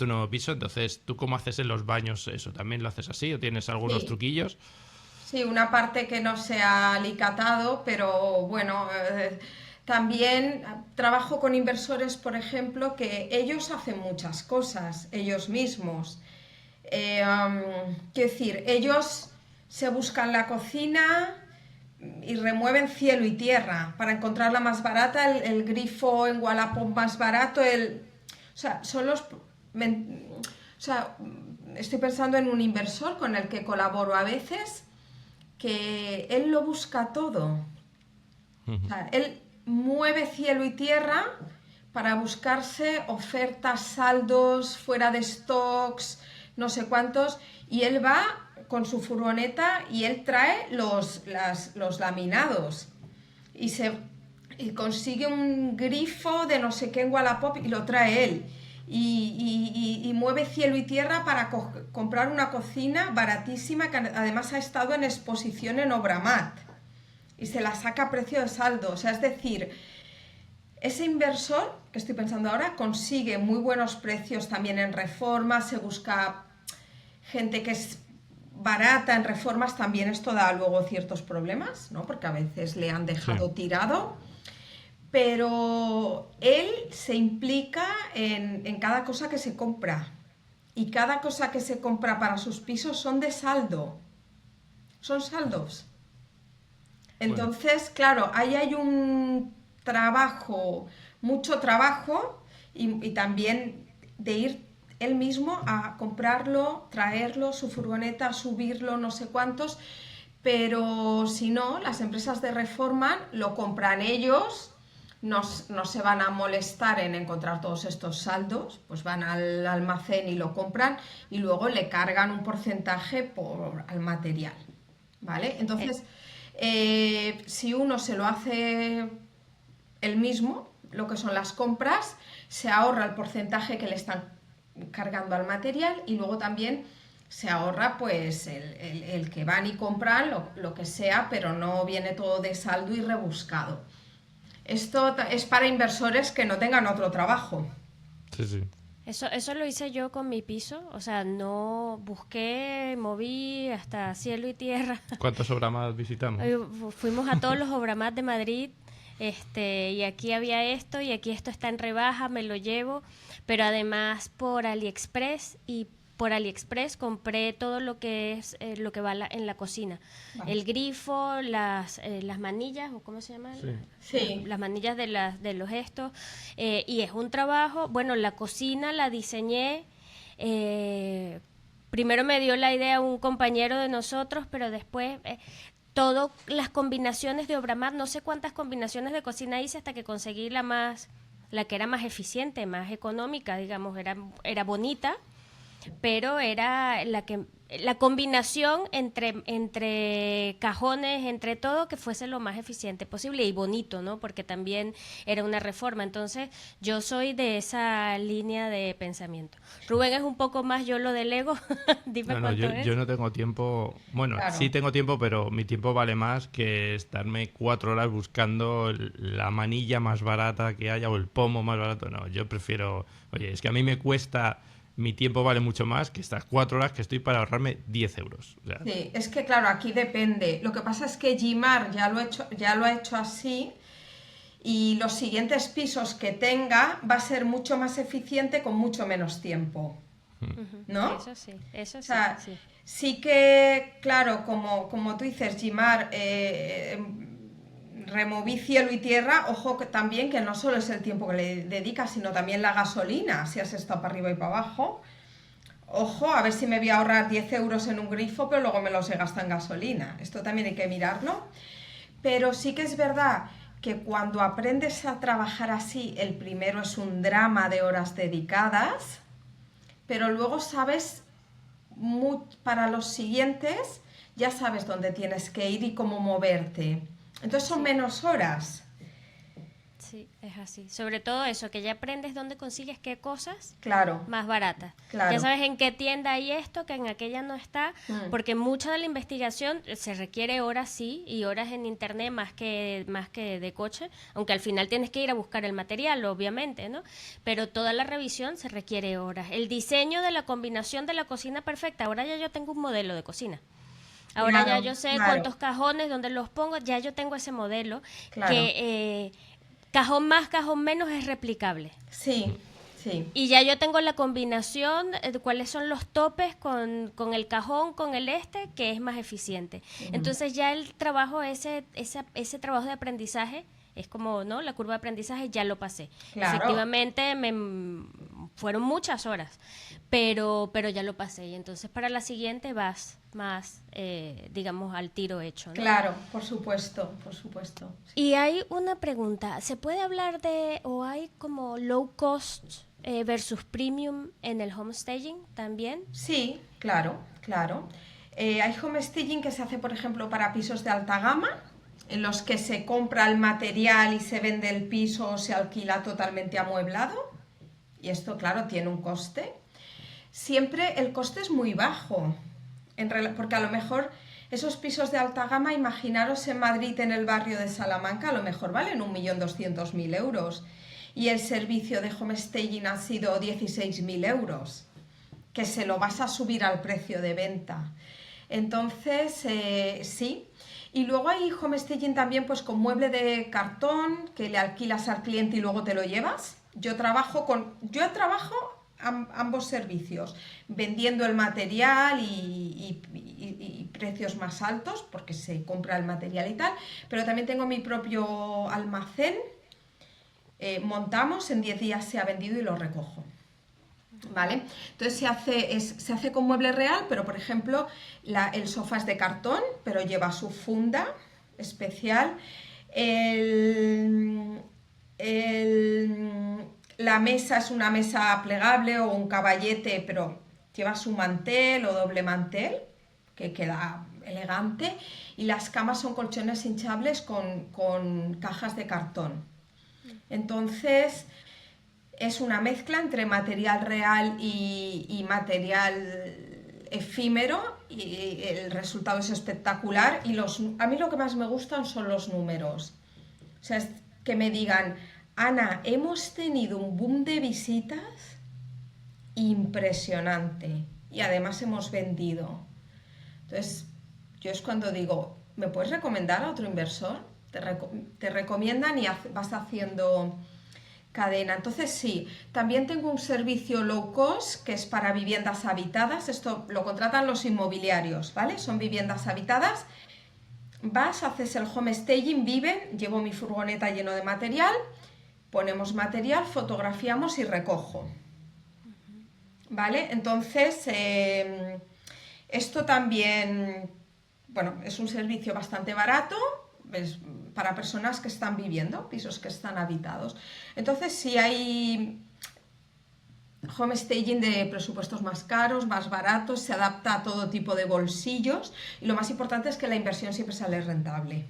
nuevo piso. Entonces, ¿tú cómo haces en los baños eso? ¿También lo haces así o tienes algunos truquillos? Sí, una parte que no se ha alicatado, pero bueno, también trabajo con inversores, por ejemplo, que ellos hacen muchas cosas, ellos mismos. Quiero decir, ellos se buscan la cocina y remueven cielo y tierra para encontrar la más barata, el grifo en Wallapop más barato, o sea, son los... O sea, estoy pensando en un inversor con el que colaboro a veces, que él lo busca todo. O sea, él mueve cielo y tierra para buscarse ofertas, saldos, fuera de stocks, no sé cuántos, y él va con su furgoneta y él trae los laminados y consigue un grifo de no sé qué en Wallapop y lo trae él. Y mueve cielo y tierra para comprar una cocina baratísima que además ha estado en exposición en Obramat y se la saca a precio de saldo. O sea, es decir, ese inversor, que estoy pensando ahora, consigue muy buenos precios también en reformas, se busca gente que es barata en reformas, también esto da luego ciertos problemas, ¿no? Porque a veces le han dejado tirado. Pero él se implica en cada cosa que se compra y cada cosa que se compra para sus pisos son de saldo. son saldos. Entonces, claro, ahí hay un trabajo, mucho trabajo y también de ir él mismo a comprarlo, traerlo, su furgoneta, subirlo, no sé cuántos, pero si no, las empresas de reforma lo compran ellos, no se van a molestar en encontrar todos estos saldos, pues van al almacén y lo compran y luego le cargan un porcentaje al material, ¿vale? Entonces, si uno se lo hace él mismo, lo que son las compras, se ahorra el porcentaje que le están cargando al material y luego también se ahorra pues el que van y compran lo que sea, pero no viene todo de saldo y rebuscado. Esto es para inversores que no tengan otro trabajo. Sí, sí. Eso lo hice yo con mi piso, o sea, no busqué, moví hasta cielo y tierra. ¿Cuántos Obramat visitamos? Fuimos a todos los Obramat de Madrid, y aquí había esto y aquí esto está en rebaja, me lo llevo, pero además por AliExpress compré todo lo que es lo que va en la cocina. Vale. El grifo, las manillas, ¿o cómo se llama? Sí. Las manillas de los estos. Y es un trabajo, bueno, la cocina la diseñé. Primero me dio la idea un compañero de nosotros, pero después todas las combinaciones de Obramat, no sé cuántas combinaciones de cocina hice hasta que conseguí la que era más eficiente, más económica, digamos, era bonita, pero era la combinación entre cajones, entre todo, que fuese lo más eficiente posible y bonito, ¿no? Porque también era una reforma. Entonces, yo soy de esa línea de pensamiento. Rubén es un poco más, yo lo delego. Dime cuánto es. Yo no tengo tiempo. Bueno, claro. Sí tengo tiempo, pero mi tiempo vale más que estarme 4 horas buscando la manilla más barata que haya o el pomo más barato. No, yo prefiero... Oye, es que a mí me cuesta... Mi tiempo vale mucho más que estas 4 horas que estoy para ahorrarme 10 euros. O sea, sí, es que claro, aquí depende. Lo que pasa es que Jimar ya lo ha hecho así y los siguientes pisos que tenga va a ser mucho más eficiente con mucho menos tiempo. ¿No? Eso sí. O sea, sí que, claro, como tú dices, Jimar, removí cielo y tierra, ojo que también que no solo es el tiempo que le dedicas, sino también la gasolina, si has estado para arriba y para abajo. Ojo, a ver si me voy a ahorrar 10 euros en un grifo, pero luego me los he gastado en gasolina. Esto también hay que mirarlo. Pero sí que es verdad que cuando aprendes a trabajar así, el primero es un drama de horas dedicadas, pero luego sabes, para los siguientes, ya sabes dónde tienes que ir y cómo moverte. Entonces son menos horas. Sí, es así. Sobre todo eso, que ya aprendes dónde consigues qué cosas más baratas. Claro. Ya sabes en qué tienda hay esto, que en aquella no está, porque mucha de la investigación se requiere horas, sí, y horas en internet más que de coche, aunque al final tienes que ir a buscar el material, obviamente, ¿no? Pero toda la revisión se requiere horas. El diseño de la combinación de la cocina perfecta, ahora ya yo tengo un modelo de cocina. Ahora ya yo sé cuántos cajones, dónde los pongo, ya yo tengo ese modelo que cajón más, cajón menos es replicable. Sí, sí. Y ya yo tengo la combinación de cuáles son los topes con el cajón, con el que es más eficiente. Entonces ya el trabajo, ese trabajo de aprendizaje, es como, ¿no? La curva de aprendizaje ya lo pasé. Claro. Efectivamente fueron muchas horas, pero ya lo pasé. Y entonces para la siguiente vas más, digamos, al tiro hecho, ¿no? Claro, por supuesto. Sí. Y hay una pregunta, ¿se puede hablar o hay como low cost versus premium en el homestaging también? Sí, claro. Hay homestaging que se hace, por ejemplo, para pisos de alta gama, en los que se compra el material y se vende el piso o se alquila totalmente amueblado. Y esto, claro, tiene un coste. Siempre el coste es muy bajo, porque a lo mejor esos pisos de alta gama, imaginaros en Madrid, en el barrio de Salamanca, a lo mejor valen 1.200.000 euros. Y el servicio de homestaging ha sido 16.000 euros, que se lo vas a subir al precio de venta. Entonces, sí. Y luego hay homestaging también pues con mueble de cartón que le alquilas al cliente y luego te lo llevas. Yo trabajo ambos servicios, vendiendo el material y precios más altos porque se compra el material y tal, pero también tengo mi propio almacén. Montamos, en 10 días se ha vendido y lo recojo. ¿Vale? Entonces se hace con mueble real, pero por ejemplo el sofá es de cartón, pero lleva su funda especial. La mesa es una mesa plegable o un caballete, pero lleva su mantel o doble mantel, que queda elegante. Y las camas son colchones hinchables con cajas de cartón. Entonces es una mezcla entre material real y material efímero, y el resultado es espectacular. Y a mí lo que más me gustan son los números. O sea, es que me digan: Ana, hemos tenido un boom de visitas impresionante y además hemos vendido. Entonces, yo es cuando digo: ¿me puedes recomendar a otro inversor? Te recomiendan y vas haciendo cadena. Entonces sí, también tengo un servicio low cost que es para viviendas habitadas. Esto lo contratan los inmobiliarios, ¿vale? Son viviendas habitadas. Vas, haces el home staging, viven, llevo mi furgoneta lleno de material, ponemos material, fotografiamos y recojo. ¿Vale? Entonces, esto también, bueno, es un servicio bastante barato, es para personas que están viviendo, pisos que están habitados. Entonces, si hay home staging de presupuestos más caros, más baratos, se adapta a todo tipo de bolsillos, y lo más importante es que la inversión siempre sale rentable.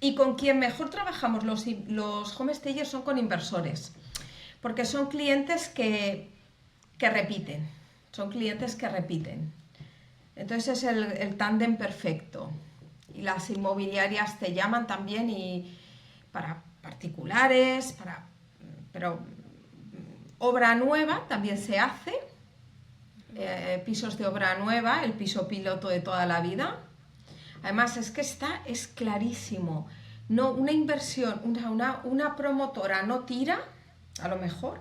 Y con quien mejor trabajamos los home stagers son con inversores, porque son clientes que repiten, Entonces es el tándem perfecto. Y las inmobiliarias te llaman también, y para particulares, pero obra nueva también se hace, pisos de obra nueva, el piso piloto de toda la vida. Además es que es clarísimo. No, una inversión, una promotora no tira, a lo mejor,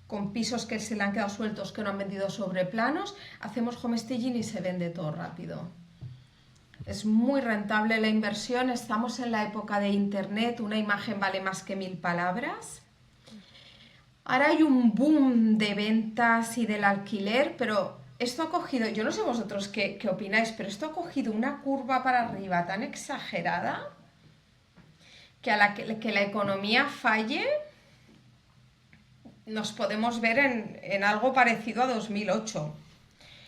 con pisos que se le han quedado sueltos, que no han vendido sobre planos. Hacemos home staging y se vende todo rápido. Es muy rentable la inversión. Estamos en la época de internet, una imagen vale más que 1000 palabras. Ahora hay un boom de ventas y del alquiler, pero esto ha cogido, yo no sé vosotros qué opináis, pero esto ha cogido una curva para arriba tan exagerada que a la que la economía falle, nos podemos ver en algo parecido a 2008.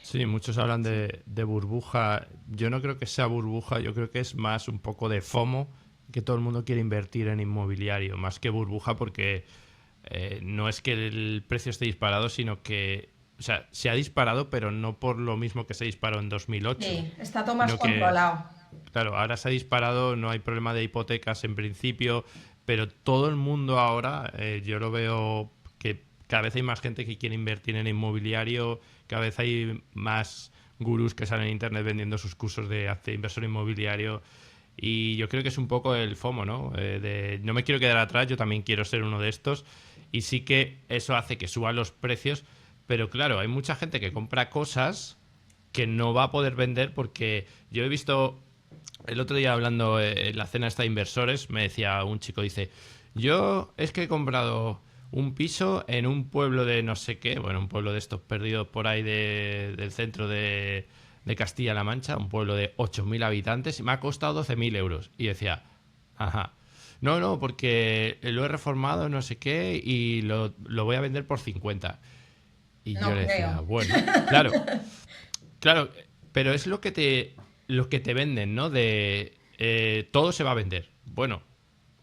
Sí, muchos hablan de burbuja. Yo no creo que sea burbuja, yo creo que es más un poco de FOMO, que todo el mundo quiere invertir en inmobiliario, más que burbuja, porque no es que el precio esté disparado, sino que, o sea, se ha disparado, pero no por lo mismo que se disparó en 2008. Sí, está todo más controlado. Claro, ahora se ha disparado, no hay problema de hipotecas en principio, pero todo el mundo ahora, yo lo veo que cada vez hay más gente que quiere invertir en inmobiliario, cada vez hay más gurús que salen en internet vendiendo sus cursos de inversor inmobiliario, y yo creo que es un poco el FOMO, ¿no? No me quiero quedar atrás, yo también quiero ser uno de estos, y sí que eso hace que suban los precios, pero claro, hay mucha gente que compra cosas que no va a poder vender, porque yo he visto, el otro día hablando en la cena esta de inversores, me decía un chico, dice, yo es que he comprado un piso en un pueblo de no sé qué, bueno, un pueblo de estos perdidos por ahí del centro de Castilla-La Mancha, un pueblo de 8.000 habitantes, y me ha costado 12.000 euros. Y decía, ajá, no, porque lo he reformado, no sé qué, y lo voy a vender por 50. Y no yo le decía, bueno, claro, pero es lo que te venden, ¿no? De todo se va a vender. Bueno,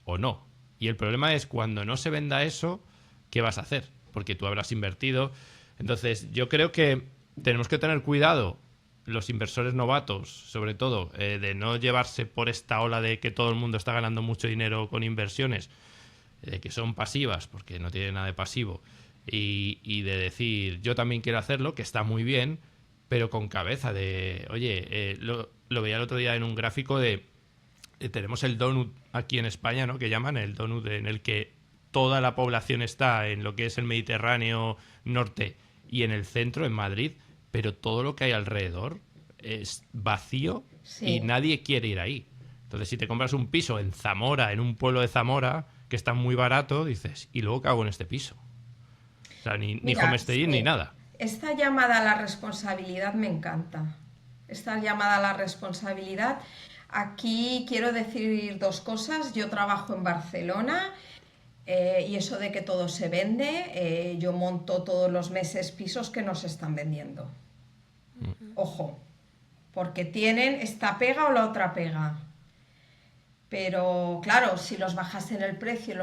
o no. Y el problema es cuando no se venda eso, ¿qué vas a hacer? Porque tú habrás invertido. Entonces, yo creo que tenemos que tener cuidado, los inversores novatos, sobre todo, de no llevarse por esta ola de que todo el mundo está ganando mucho dinero con inversiones, que son pasivas, porque no tienen nada de pasivo, y de decir, yo también quiero hacerlo, que está muy bien, pero con cabeza de, oye, lo veía el otro día en un gráfico de, tenemos el donut aquí en España, ¿no? Que llaman el donut, en el que toda la población está en lo que es el Mediterráneo norte y en el centro, en Madrid, pero todo lo que hay alrededor es vacío Sí. y nadie quiere ir ahí. Entonces, si te compras un piso en Zamora, en un pueblo de Zamora, que está muy barato, dices, ¿y luego qué hago en este piso? O sea, ni Mira, homestaging ni nada. esta llamada a la responsabilidad me encanta. Esta llamada a la responsabilidad. Aquí quiero decir dos cosas. Yo trabajo en Barcelona y eso de que todo se vende, yo monto todos los meses pisos que no se están vendiendo. Ojo, porque tienen esta pega o la otra pega. Pero claro, si los bajasen el precio y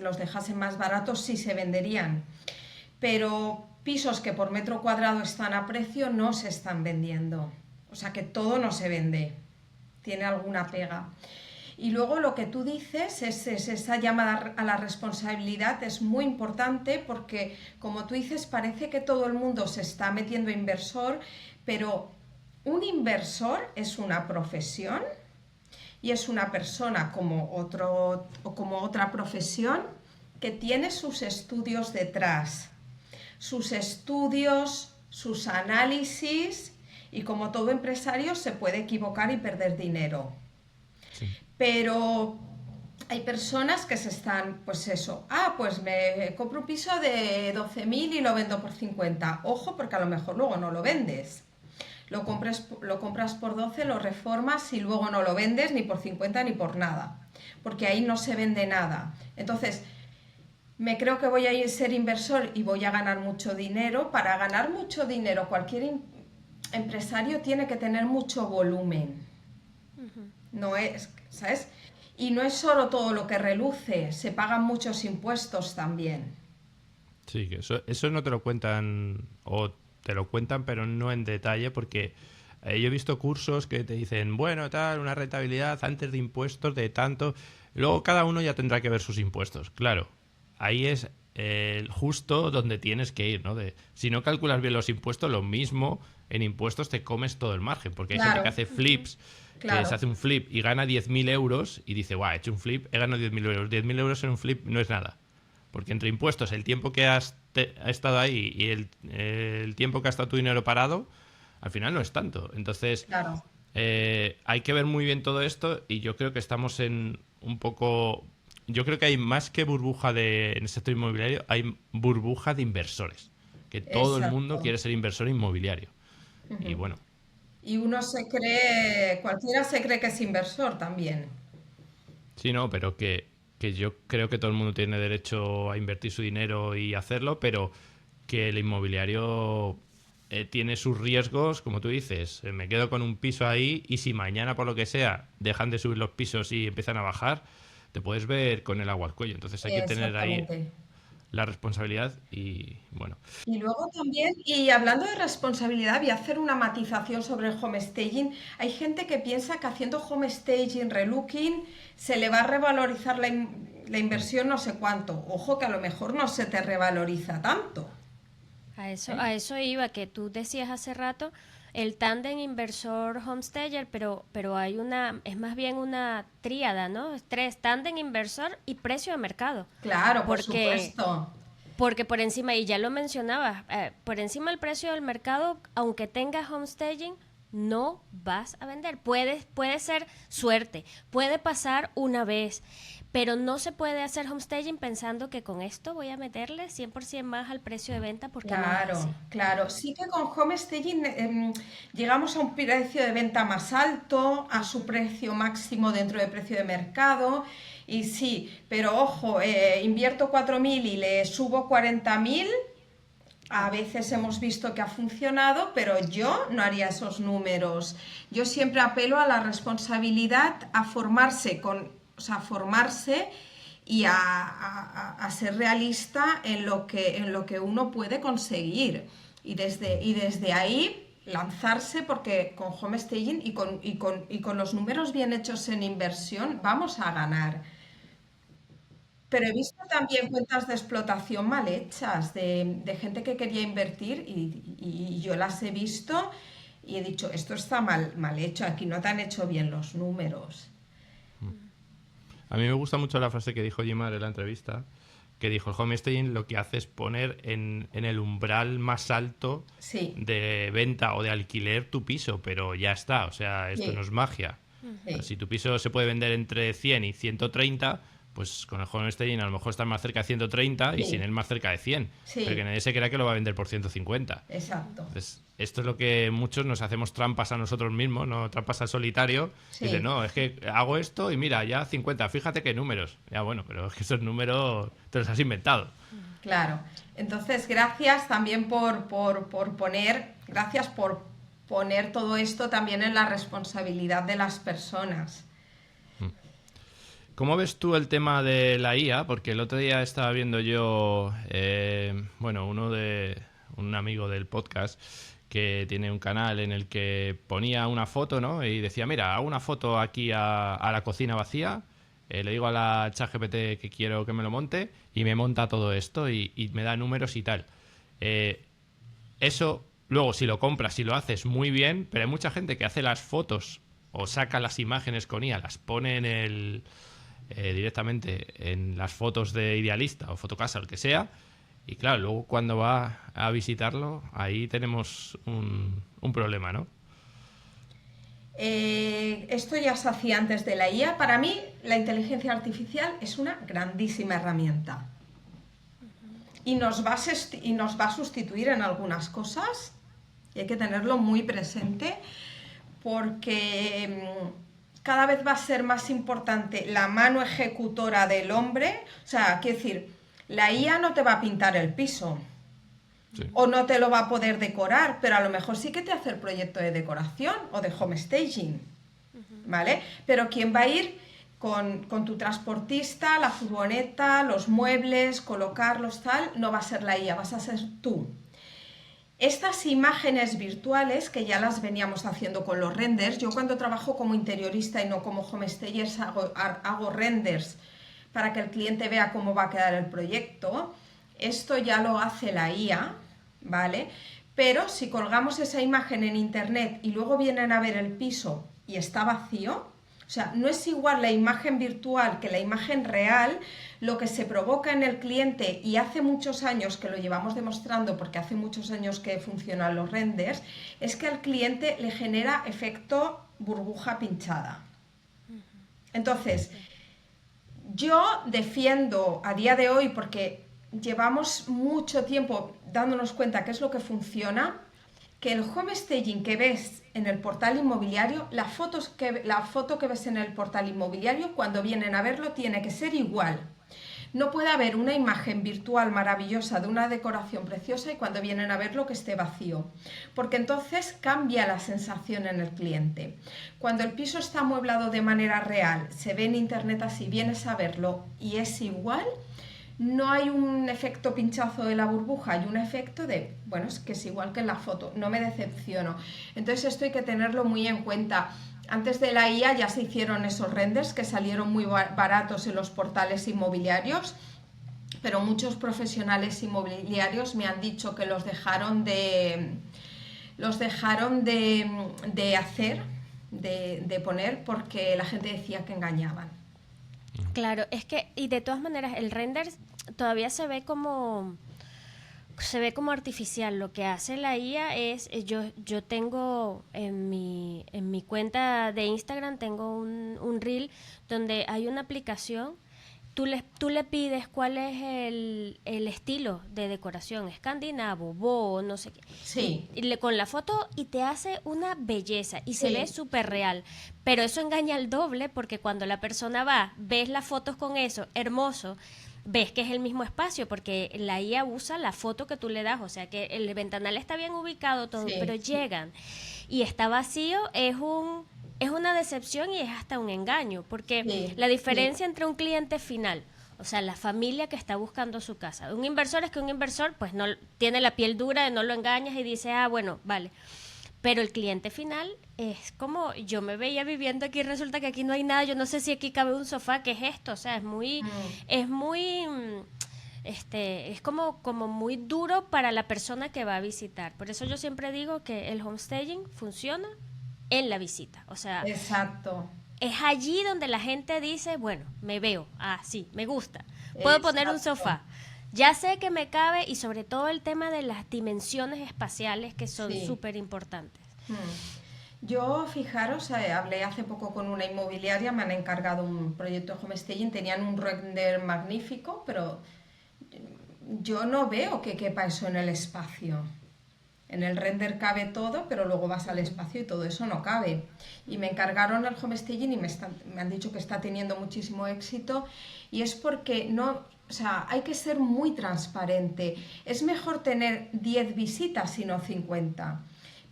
los dejasen más baratos, sí se venderían. Pero pisos que por metro cuadrado están a precio no se están vendiendo. O sea que todo no se vende. Tiene alguna pega. Y luego lo que tú dices es esa llamada a la responsabilidad es muy importante porque, como tú dices, parece que todo el mundo se está metiendo inversor, pero un inversor es una profesión y es una persona como otra profesión que tiene sus estudios detrás, sus estudios, sus análisis, y como todo empresario se puede equivocar y perder dinero. Sí. Pero hay personas que se están, pues eso, pues me compro un piso de 12.000 y lo vendo por 50. Ojo, porque a lo mejor luego no lo vendes. Lo compras por 12, lo reformas y luego no lo vendes ni por 50 ni por nada, porque ahí no se vende nada. Entonces, me creo que voy a ser inversor y voy a ganar mucho dinero. Para ganar mucho dinero, cualquier empresario tiene que tener mucho volumen. No es, ¿sabes? Y no es solo todo lo que reluce, se pagan muchos impuestos también. Sí, que eso no te lo cuentan, o te lo cuentan, pero no en detalle, porque yo he visto cursos que te dicen, bueno, tal, una rentabilidad antes de impuestos de tanto. Luego cada uno ya tendrá que ver sus impuestos. Claro, ahí es justo donde tienes que ir, ¿no? Si no calculas bien los impuestos, lo mismo en impuestos te comes todo el margen, porque hay gente que hace flips, Claro. que se hace un flip y gana 10.000 euros y dice, guau, he hecho un flip, he ganado 10.000 euros. 10.000 euros en un flip no es nada. Porque entre impuestos, el tiempo que ha estado ahí y el tiempo que ha estado tu dinero parado, al final no es tanto. Entonces, Claro. hay que ver muy bien todo esto y yo creo que estamos en un poco... Yo creo que hay más que burbuja en el sector inmobiliario, hay burbuja de inversores. Que todo el mundo Exacto. quiere ser inversor inmobiliario. Y bueno, Y cualquiera se cree que es inversor también. sí, no, pero que yo creo que todo el mundo tiene derecho a invertir su dinero y hacerlo, pero que el inmobiliario tiene sus riesgos, como tú dices. Me quedo con un piso ahí y si mañana, por lo que sea, dejan de subir los pisos y empiezan a bajar, te puedes ver con el agua al cuello. Entonces hay que tener ahí Exactamente. la responsabilidad y bueno. Y luego también, y hablando de responsabilidad, voy a hacer una matización sobre el homestaging. Hay gente que piensa que haciendo homestaging, relooking, se le va a revalorizar la inversión no sé cuánto. Ojo que a lo mejor no se te revaloriza tanto. A eso iba, que tú decías hace rato, el tándem inversor homestayer, pero es más bien una tríada, ¿no? 3, tándem inversor y precio de mercado. Claro, por Porque supuesto. Porque por encima, y ya lo mencionabas, por encima del precio del mercado, aunque tengas homestaging, no vas a vender. Puede ser suerte, puede pasar una vez, pero no se puede hacer homestaging pensando que con esto voy a meterle 100% más al precio de venta porque no es Claro, así. claro. Sí que con homestaging llegamos a un precio de venta más alto, a su precio máximo dentro del precio de mercado. Y sí, pero ojo, invierto 4.000 y le subo 40.000. A veces hemos visto que ha funcionado, pero yo no haría esos números. Yo siempre apelo a la responsabilidad, a formarse formarse y a ser realista en lo que uno puede conseguir. Y desde ahí lanzarse, porque con homestaging y con los números bien hechos en inversión vamos a ganar. Pero he visto también cuentas de explotación mal hechas, de gente que quería invertir y yo las he visto y he dicho, esto está mal hecho, aquí no te han hecho bien los números. A mí me gusta mucho la frase que dijo Jimar en la entrevista, que dijo el homestaging lo que hace es poner en el umbral más alto de venta o de alquiler tu piso, pero ya está, o sea, esto no es magia. O sea, si tu piso se puede vender entre 100 y 130, pues con el homestaging a lo mejor estás más cerca de 130 y sin él más cerca de 100, pero que nadie se crea que lo va a vender por 150. Exacto. Entonces, esto es lo que muchos nos hacemos trampas a nosotros mismos, ¿no? Trampas al solitario. Dice, no, es que hago esto y mira, ya 50, fíjate qué números. Ya bueno, pero es que esos números te los has inventado. Claro. Entonces, gracias también por poner todo esto también en la responsabilidad de las personas. ¿Cómo ves tú el tema de la IA? Porque el otro día estaba viendo yo, un amigo del podcast que tiene un canal en el que ponía una foto, ¿no? Y decía, mira, hago una foto aquí a la cocina vacía, le digo a la ChatGPT que quiero que me lo monte y me monta todo esto y me da números y tal. Eso, luego, si lo compras, si lo haces muy bien, pero hay mucha gente que hace las fotos o saca las imágenes con IA, las pone en directamente en las fotos de Idealista o Fotocasa, el que sea, y claro, luego cuando va a visitarlo, ahí tenemos un problema, ¿no? Esto ya se hacía antes de la IA. Para mí, la inteligencia artificial es una grandísima herramienta. Y nos va a sustituir en algunas cosas. Y hay que tenerlo muy presente porque cada vez va a ser más importante la mano ejecutora del hombre. O sea, quiero decir, la IA no te va a pintar el piso o no te lo va a poder decorar, pero a lo mejor sí que te hace el proyecto de decoración o de homestaging, ¿vale? Pero ¿quién va a ir con tu transportista, la furgoneta, los muebles, colocarlos tal? No va a ser la IA, vas a ser tú. Estas imágenes virtuales, que ya las veníamos haciendo con los renders, yo cuando trabajo como interiorista y no como homestager hago renders para que el cliente vea cómo va a quedar el proyecto. Esto ya lo hace la IA, ¿vale? Pero si colgamos esa imagen en internet y luego vienen a ver el piso y está vacío, o sea, no es igual la imagen virtual que la imagen real. Lo que se provoca en el cliente, y hace muchos años que lo llevamos demostrando porque hace muchos años que funcionan los renders, es que al cliente le genera efecto burbuja pinchada. Entonces, yo defiendo a día de hoy, porque llevamos mucho tiempo dándonos cuenta qué es lo que funciona, que el homestaging que ves en el portal inmobiliario, la foto que ves en el portal inmobiliario, cuando vienen a verlo, tiene que ser igual. No puede haber una imagen virtual maravillosa de una decoración preciosa y cuando vienen a verlo que esté vacío, porque entonces cambia la sensación en el cliente. Cuando el piso está amueblado de manera real, se ve en internet así, vienes a verlo y es igual, no hay un efecto pinchazo de la burbuja, hay un efecto de, bueno, es que es igual que en la foto, no me decepciono. Entonces esto hay que tenerlo muy en cuenta. Antes de la IA ya se hicieron esos renders que salieron muy baratos en los portales inmobiliarios, pero muchos profesionales inmobiliarios me han dicho que los dejaron de hacer, de poner, porque la gente decía que engañaban. Claro, es que, y de todas maneras, el render todavía se ve como artificial. Lo que hace la IA es, yo tengo en mi cuenta de Instagram, tengo un reel donde hay una aplicación. Tú le pides cuál es el estilo de decoración, escandinavo, boho, no sé qué. Sí. Con la foto y te hace una belleza y se ve súper real. Pero eso engaña al doble porque cuando la persona va, ves las fotos con eso, hermoso, ves que es el mismo espacio porque la IA usa la foto que tú le das. O sea que el ventanal está bien ubicado todo, pero llegan y está vacío, es una decepción y es hasta un engaño, porque la diferencia entre un cliente final, o sea, la familia que está buscando su casa, un inversor es que un inversor pues no tiene la piel dura de no lo engañas y dice, bueno, vale, pero el cliente final es como, yo me veía viviendo aquí, resulta que aquí no hay nada, yo no sé si aquí cabe un sofá, ¿qué es esto? O sea, es como muy duro para la persona que va a visitar. Por eso yo siempre digo que el homestaging funciona en la visita, o sea, exacto, es allí donde la gente dice, bueno, me veo, sí, me gusta, Puedo poner un Exacto. sofá. Ya sé que me cabe y sobre todo el tema de las dimensiones espaciales que son Sí. súper importantes. Yo, fijaros, hablé hace poco con una inmobiliaria, me han encargado un proyecto de homestaging, tenían un render magnífico, pero yo no veo que quepa eso en el espacio. En el render cabe todo, pero luego vas al espacio y todo eso no cabe. Y me encargaron el homestaging y me han dicho que está teniendo muchísimo éxito y es porque no, o sea, hay que ser muy transparente. Es mejor tener 10 visitas y no 50,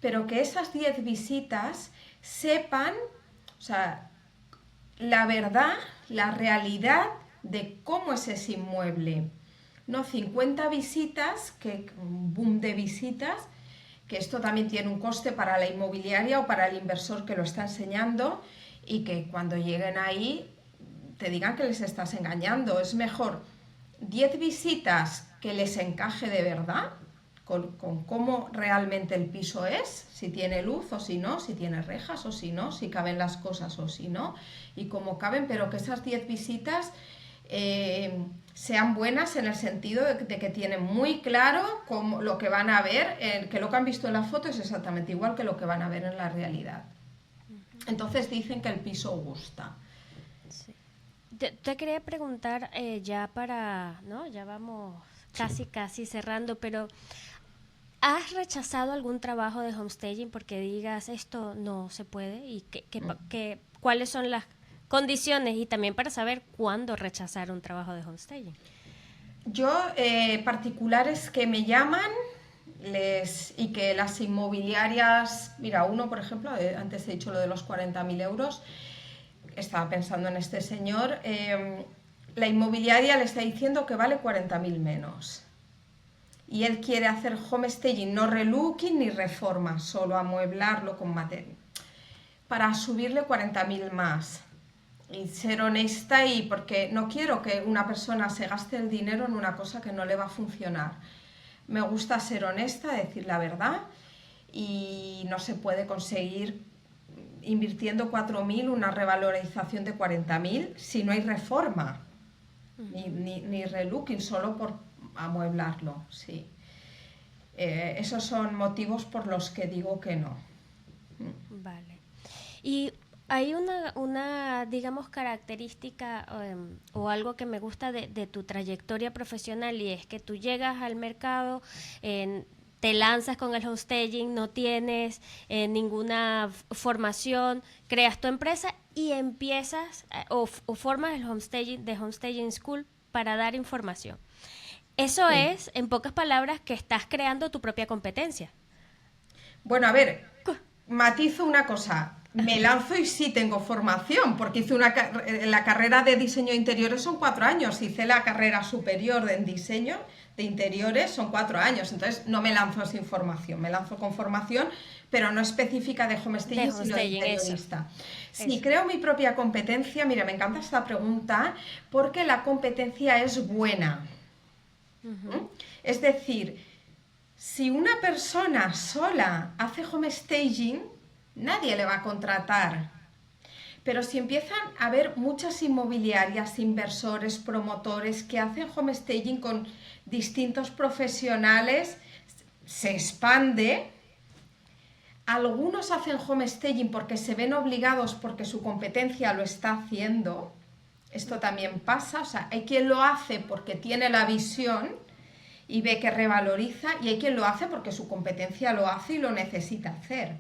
pero que esas 10 visitas sepan, o sea, la verdad, la realidad de cómo es ese inmueble. No 50 visitas, que un boom de visitas, que esto también tiene un coste para la inmobiliaria o para el inversor que lo está enseñando y que cuando lleguen ahí te digan que les estás engañando. Es mejor 10 visitas que les encaje de verdad con cómo realmente el piso es, si tiene luz o si no, si tiene rejas o si no, si caben las cosas o si no, y cómo caben, pero que esas 10 visitas sean buenas en el sentido de que tienen muy claro cómo, lo que van a ver, que lo que han visto en la foto es exactamente igual que lo que van a ver en la realidad. Entonces dicen que el piso gusta. Sí. Te quería preguntar ya para, ¿no? Ya vamos casi cerrando, pero ¿has rechazado algún trabajo de homestaging porque digas esto no se puede? ¿Y cuáles son las condiciones? Y también para saber cuándo rechazar un trabajo de homestaging. Yo, particulares que me llaman y que las inmobiliarias, mira, uno por ejemplo, antes he dicho lo de los 40.000 euros, estaba pensando en este señor, la inmobiliaria le está diciendo que vale 40.000 menos. Y él quiere hacer homestaging, no relooking ni reforma, solo amueblarlo con material, para subirle 40.000 más. Y ser honesta, y porque no quiero que una persona se gaste el dinero en una cosa que no le va a funcionar. Me gusta ser honesta, decir la verdad, y no se puede conseguir invirtiendo 4.000 una revalorización de 40.000 si no hay reforma, ni relooking, solo por amueblarlo, sí. Esos son motivos por los que digo que no. Vale. Y hay una digamos, característica o algo que me gusta de tu trayectoria profesional, y es que tú llegas al mercado, te lanzas con el homestaging, no tienes ninguna formación, creas tu empresa y empiezas o formas el homestaging School para dar información. Eso Sí. es, en pocas palabras, que estás creando tu propia competencia. Bueno, a ver, matizo una cosa. Me lanzo y sí tengo formación, porque hice la carrera de diseño de interiores son 4 años, hice la carrera superior en diseño de interiores son 4 años, entonces no me lanzo sin formación, me lanzo con formación, pero no específica de homestaging, sino de interiorista. Sí, Eso. creo mi propia competencia. Mira, me encanta esta pregunta, porque la competencia es buena. Es decir, si una persona sola hace homestaging, nadie le va a contratar. Pero si empiezan a haber muchas inmobiliarias, inversores, promotores que hacen homestaging con distintos profesionales, se expande. Algunos hacen homestaging porque se ven obligados porque su competencia lo está haciendo. Esto también pasa, o sea, hay quien lo hace porque tiene la visión y ve que revaloriza, y hay quien lo hace porque su competencia lo hace y lo necesita hacer.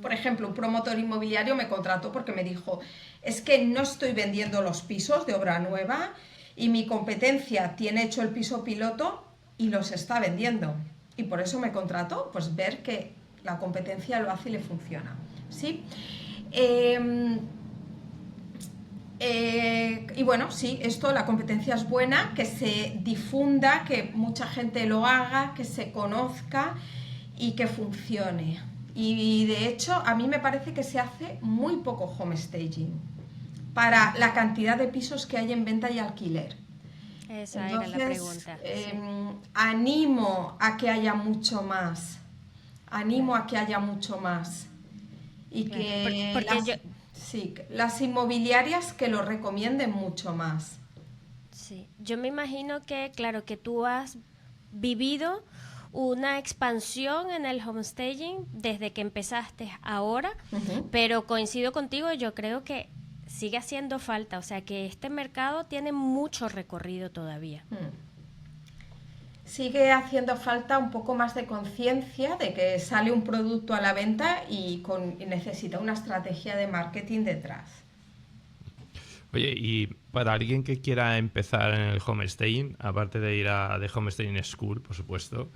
Por ejemplo, un promotor inmobiliario me contrató porque me dijo, es que no estoy vendiendo los pisos de obra nueva y mi competencia tiene hecho el piso piloto y los está vendiendo. Y por eso me contrató, pues ver que la competencia lo hace y le funciona. ¿Sí? Y bueno, sí, esto, la competencia es buena, que se difunda, que mucha gente lo haga, que se conozca y que funcione. Y de hecho, a mí me parece que se hace muy poco homestaging para la cantidad de pisos que hay en venta y alquiler. Esa Entonces, era la pregunta. Sí. animo a que haya mucho más. Animo Claro. a que haya mucho más. Y Claro, que porque yo, las inmobiliarias que lo recomienden mucho más. Sí, yo me imagino que, claro, que tú has vivido una expansión en el homestaging desde que empezaste ahora, pero coincido contigo, yo creo que sigue haciendo falta, o sea que este mercado tiene mucho recorrido todavía. Sigue haciendo falta un poco más de conciencia de que sale un producto a la venta y necesita una estrategia de marketing detrás. Oye, y para alguien que quiera empezar en el homestaging, aparte de ir a The Homestaging School, por supuesto,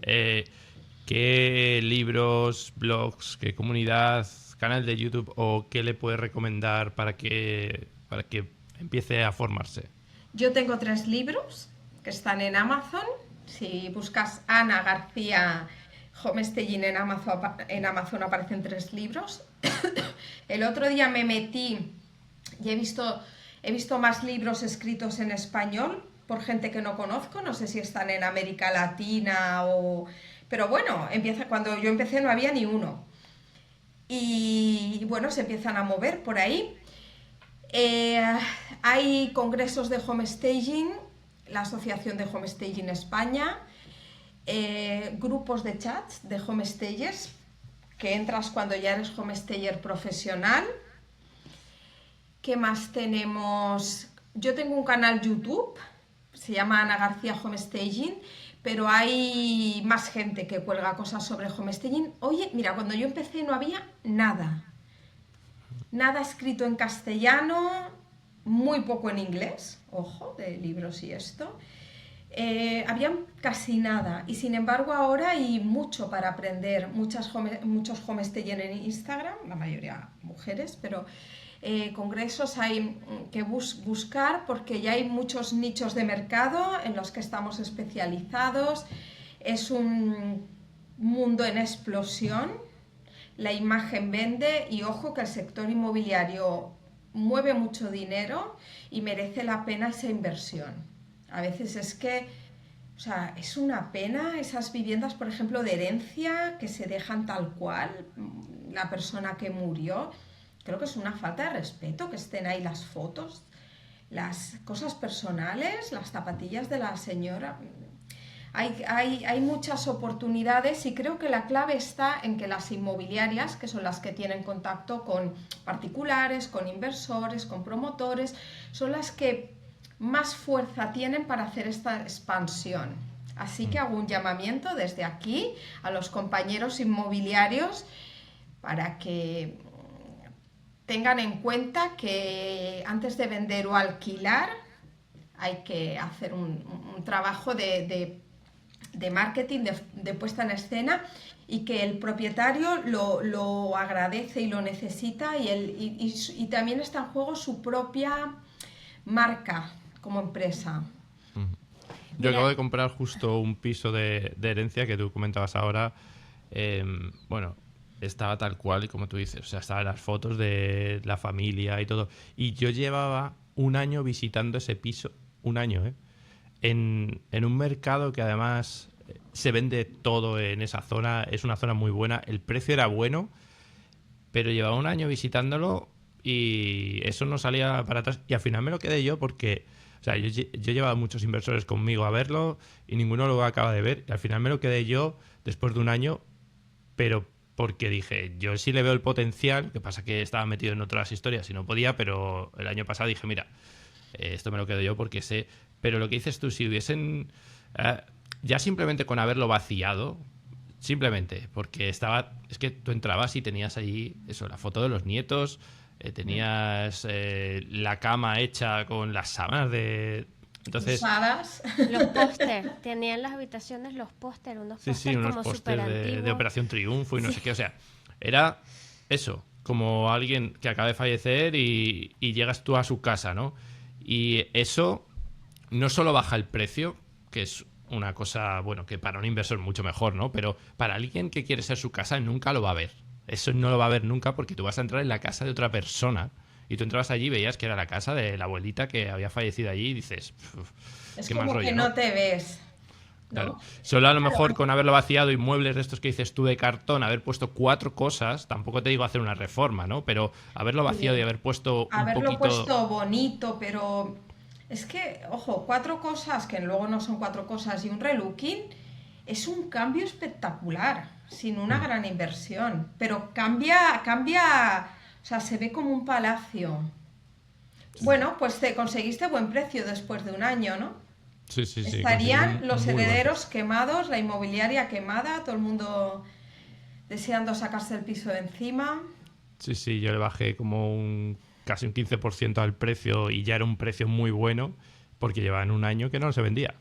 ¿qué libros, blogs, qué comunidad, canal de YouTube o qué le puedes recomendar para que empiece a formarse? Yo tengo 3 libros que están en Amazon. Si buscas Ana García Homestaging en Amazon aparecen 3 libros. El otro día me metí y he visto más libros escritos en español por gente que no conozco, no sé si están en América Latina o... Pero bueno, cuando yo empecé no había ni uno. Y bueno, se empiezan a mover por ahí. Hay congresos de homestaging, la Asociación de Homestaging España, grupos de chats de homestagers, que entras cuando ya eres homestager profesional. ¿Qué más tenemos? Yo tengo un canal YouTube, se llama Ana García Homestaging, pero hay más gente que cuelga cosas sobre homestaging. Oye, mira, cuando yo empecé no había nada escrito en castellano, muy poco en inglés, ojo, de libros y esto. Había casi nada y sin embargo ahora hay mucho para aprender, muchos homestaging en Instagram, la mayoría mujeres, pero congresos hay que buscar porque ya hay muchos nichos de mercado en los que estamos especializados. Es un mundo en explosión, la imagen vende y ojo que el sector inmobiliario mueve mucho dinero y merece la pena esa inversión. A veces es que, o sea, es una pena esas viviendas, por ejemplo, de herencia que se dejan tal cual, la persona que murió. Creo que es una falta de respeto que estén ahí las fotos, las cosas personales, las zapatillas de la señora. Hay muchas oportunidades y creo que la clave está en que las inmobiliarias, que son las que tienen contacto con particulares, con inversores, con promotores, son las que más fuerza tienen para hacer esta expansión. Así que hago un llamamiento desde aquí a los compañeros inmobiliarios para que tengan en cuenta que antes de vender o alquilar hay que hacer un trabajo de marketing, de puesta en escena y que el propietario lo agradece y lo necesita y también está en juego su propia marca como empresa. Yo acabo de comprar justo un piso de herencia que tú comentabas ahora. Bueno, estaba tal cual y como tú dices, o sea, estaban las fotos de la familia y todo. Y yo llevaba un año visitando ese piso, un año, en un mercado que además se vende todo en esa zona, es una zona muy buena, el precio era bueno, pero llevaba un año visitándolo y eso no salía para atrás y al final me lo quedé yo porque, o sea, yo llevaba muchos inversores conmigo a verlo y ninguno lo acaba de ver y al final me lo quedé yo después de un año, pero porque dije, yo sí le veo el potencial, que pasa que estaba metido en otras historias y no podía, pero el año pasado dije, mira, esto me lo quedo yo porque sé, pero lo que dices tú, si hubiesen, ya simplemente con haberlo vaciado, simplemente, porque es que tú entrabas y tenías allí, eso, la foto de los nietos, tenías la cama hecha con las sábanas de... Entonces, usadas. Los póster, tenían las habitaciones los póster, unos póster unos como póster súper antiguos. de Operación Triunfo y no sé qué, o sea, era eso, como alguien que acaba de fallecer y llegas tú a su casa, ¿no? Y eso no solo baja el precio, que es una cosa, bueno, que para un inversor mucho mejor, ¿no? Pero para alguien que quiere ser su casa nunca lo va a ver. Eso no lo va a ver nunca porque tú vas a entrar en la casa de otra persona y tú entrabas allí y veías que era la casa de la abuelita que había fallecido allí y dices, Es qué como más rollo, que no te ves. ¿No? Claro. Solo a lo mejor con haberlo vaciado y muebles de estos que dices tú de cartón, haber puesto 4 cosas, tampoco te digo hacer una reforma, ¿no? Pero haberlo vaciado y haber puesto un Haberlo poquito... puesto bonito, pero Es que, ojo, 4 cosas, que luego no son 4 cosas, y un relooking, es un cambio espectacular, sin una gran inversión. Pero cambia, o sea, se ve como un palacio. Bueno, pues te conseguiste buen precio después de un año, ¿no? Sí, sí, sí. Estarían los muy buen herederos precio. quemados, la inmobiliaria quemada, todo el mundo deseando sacarse el piso de encima. Sí, sí, yo le bajé como casi un 15% al precio y ya era un precio muy bueno porque llevaban un año que no se vendía.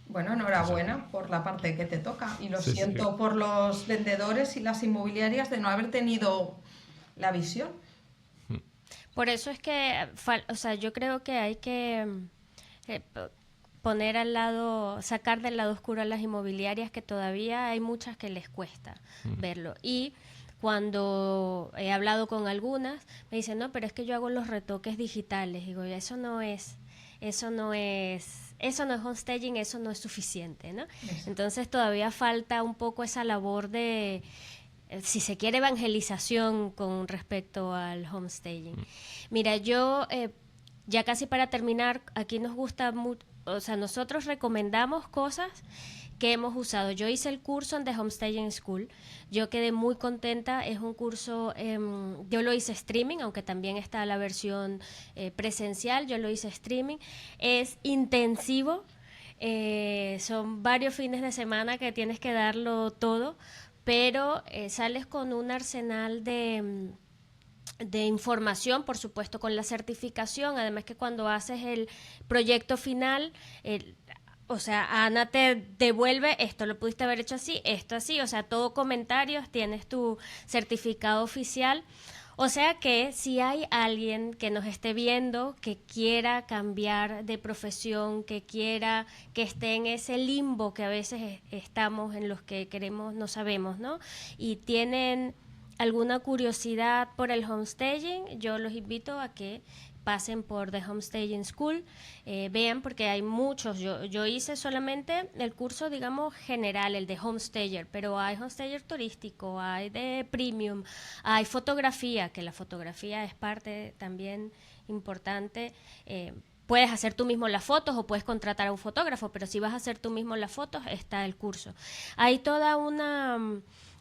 Bueno, O sea que, enhorabuena por la parte que te toca. Y lo sí, sí. siento por los vendedores y las inmobiliarias de no haber tenido la visión. Por eso es que, o sea, yo creo que hay que poner al lado, sacar del lado oscuro a las inmobiliarias, que todavía hay muchas que les cuesta verlo. Y cuando he hablado con algunas, me dicen, no, pero es que yo hago los retoques digitales. Digo, eso no es homestaging, eso no es suficiente, ¿no? Eso. Entonces todavía falta un poco esa labor de, si se quiere, evangelización con respecto al homestaging. Mira, yo, ya casi para terminar, aquí nos gusta mucho, o sea, nosotros recomendamos cosas que hemos usado. Yo hice el curso en The Homestaging School, yo quedé muy contenta, es un curso, yo lo hice streaming, aunque también está la versión presencial, yo lo hice streaming, es intensivo, son varios fines de semana que tienes que darlo todo, pero sales con un arsenal de información, por supuesto, con la certificación, además que cuando haces el proyecto final, o sea, Ana te devuelve, esto lo pudiste haber hecho así, esto así, o sea, todo comentarios, tienes tu certificado oficial. O sea que si hay alguien que nos esté viendo, que quiera cambiar de profesión, que quiera, que esté en ese limbo que a veces estamos, en los que queremos, no sabemos, ¿no? Y tienen alguna curiosidad por el homestaging, yo los invito a que pasen por The Homestaging School, vean, porque hay muchos. Yo hice solamente el curso, digamos, general, el de homestager, pero hay homestager turístico, hay de premium, hay fotografía, que la fotografía es parte también importante. Puedes hacer tú mismo las fotos o puedes contratar a un fotógrafo, pero si vas a hacer tú mismo las fotos, está el curso. Hay toda una,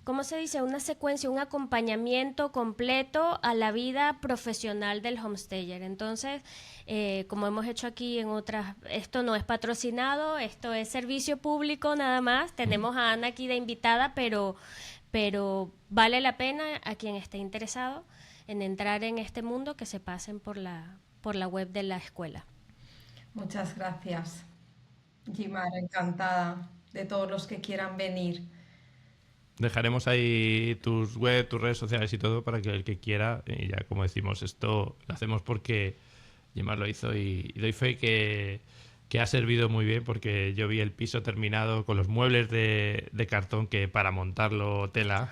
¿cómo se dice? Una secuencia, un acompañamiento completo a la vida profesional del homestager. Entonces, como hemos hecho aquí en otras, esto no es patrocinado, esto es servicio público nada más. Tenemos a Ana aquí de invitada, pero vale la pena a quien esté interesado en entrar en este mundo que se pasen por la web de la escuela. Muchas gracias, Gimar, encantada de todos los que quieran venir. Dejaremos ahí tus web, tus redes sociales y todo para que el que quiera, y ya como decimos, esto lo hacemos porque Gemma lo hizo y doy fe que ha servido muy bien porque yo vi el piso terminado con los muebles de cartón que para montarlo tela,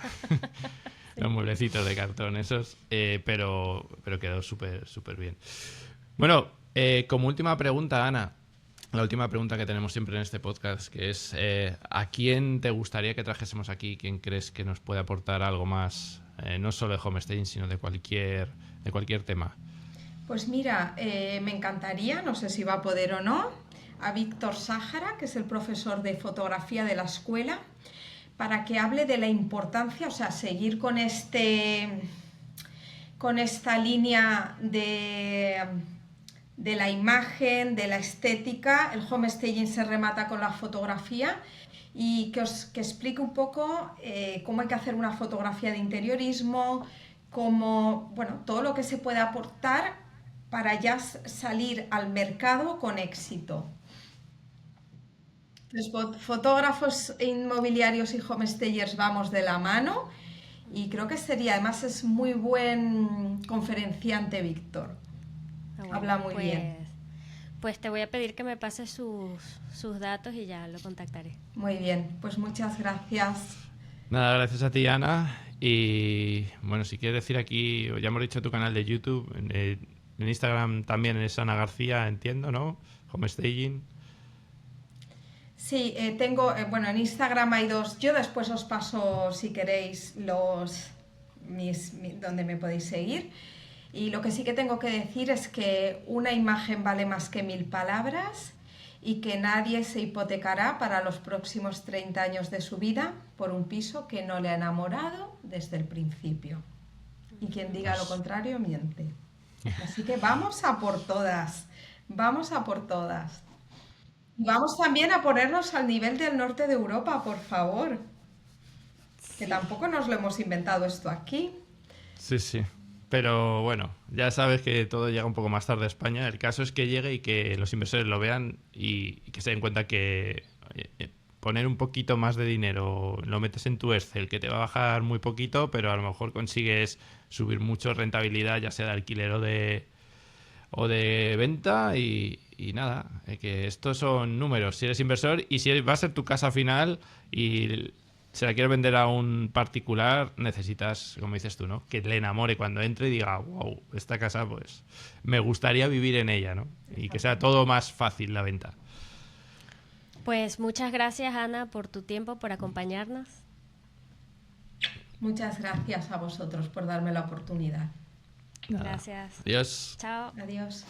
los mueblecitos de cartón esos, pero quedó súper súper bien. Bueno, como última pregunta, Ana, la última pregunta que tenemos siempre en este podcast, que es ¿a quién te gustaría que trajésemos aquí? ¿Quién crees que nos puede aportar algo más, no solo de homestaging, sino de cualquier tema? Pues mira, me encantaría, no sé si va a poder o no, a Víctor Sáhara, que es el profesor de fotografía de la escuela, para que hable de la importancia, o sea, seguir con esta línea de la imagen, de la estética. El homestaging se remata con la fotografía y que explique un poco cómo hay que hacer una fotografía de interiorismo, todo lo que se puede aportar para ya salir al mercado con éxito. Los fotógrafos inmobiliarios y homestagers vamos de la mano y creo que además es muy buen conferenciante Víctor. Bueno, habla muy bien. Pues te voy a pedir que me pases sus datos y ya lo contactaré. Muy bien, pues muchas gracias. Nada, gracias a ti, Ana. Y bueno, si quieres decir aquí, ya hemos dicho tu canal de YouTube, en Instagram también es Ana García, entiendo, ¿no? Homestaging. Sí, tengo, en Instagram hay 2, yo después os paso, si queréis, donde me podéis seguir. Y lo que sí que tengo que decir es que una imagen vale más que 1000 palabras y que nadie se hipotecará para los próximos 30 años de su vida por un piso que no le ha enamorado desde el principio. Y quien diga lo contrario miente. Así que vamos a por todas, vamos a por todas. Vamos también a ponernos al nivel del norte de Europa, por favor. Que tampoco nos lo hemos inventado esto aquí. Sí, sí. Pero bueno, ya sabes que todo llega un poco más tarde a España. El caso es que llegue y que los inversores lo vean y que se den cuenta que poner un poquito más de dinero, lo metes en tu Excel, que te va a bajar muy poquito, pero a lo mejor consigues subir mucho rentabilidad, ya sea de alquiler o de venta y nada, que estos son números. Si eres inversor y si va a ser tu casa final y se la quieres vender a un particular, necesitas, como dices tú, ¿no? Que le enamore cuando entre y diga, wow, esta casa, pues me gustaría vivir en ella, ¿no? Y que sea todo más fácil la venta. Pues muchas gracias, Ana, por tu tiempo, por acompañarnos. Muchas gracias a vosotros por darme la oportunidad. Gracias. Adiós. Chao. Adiós.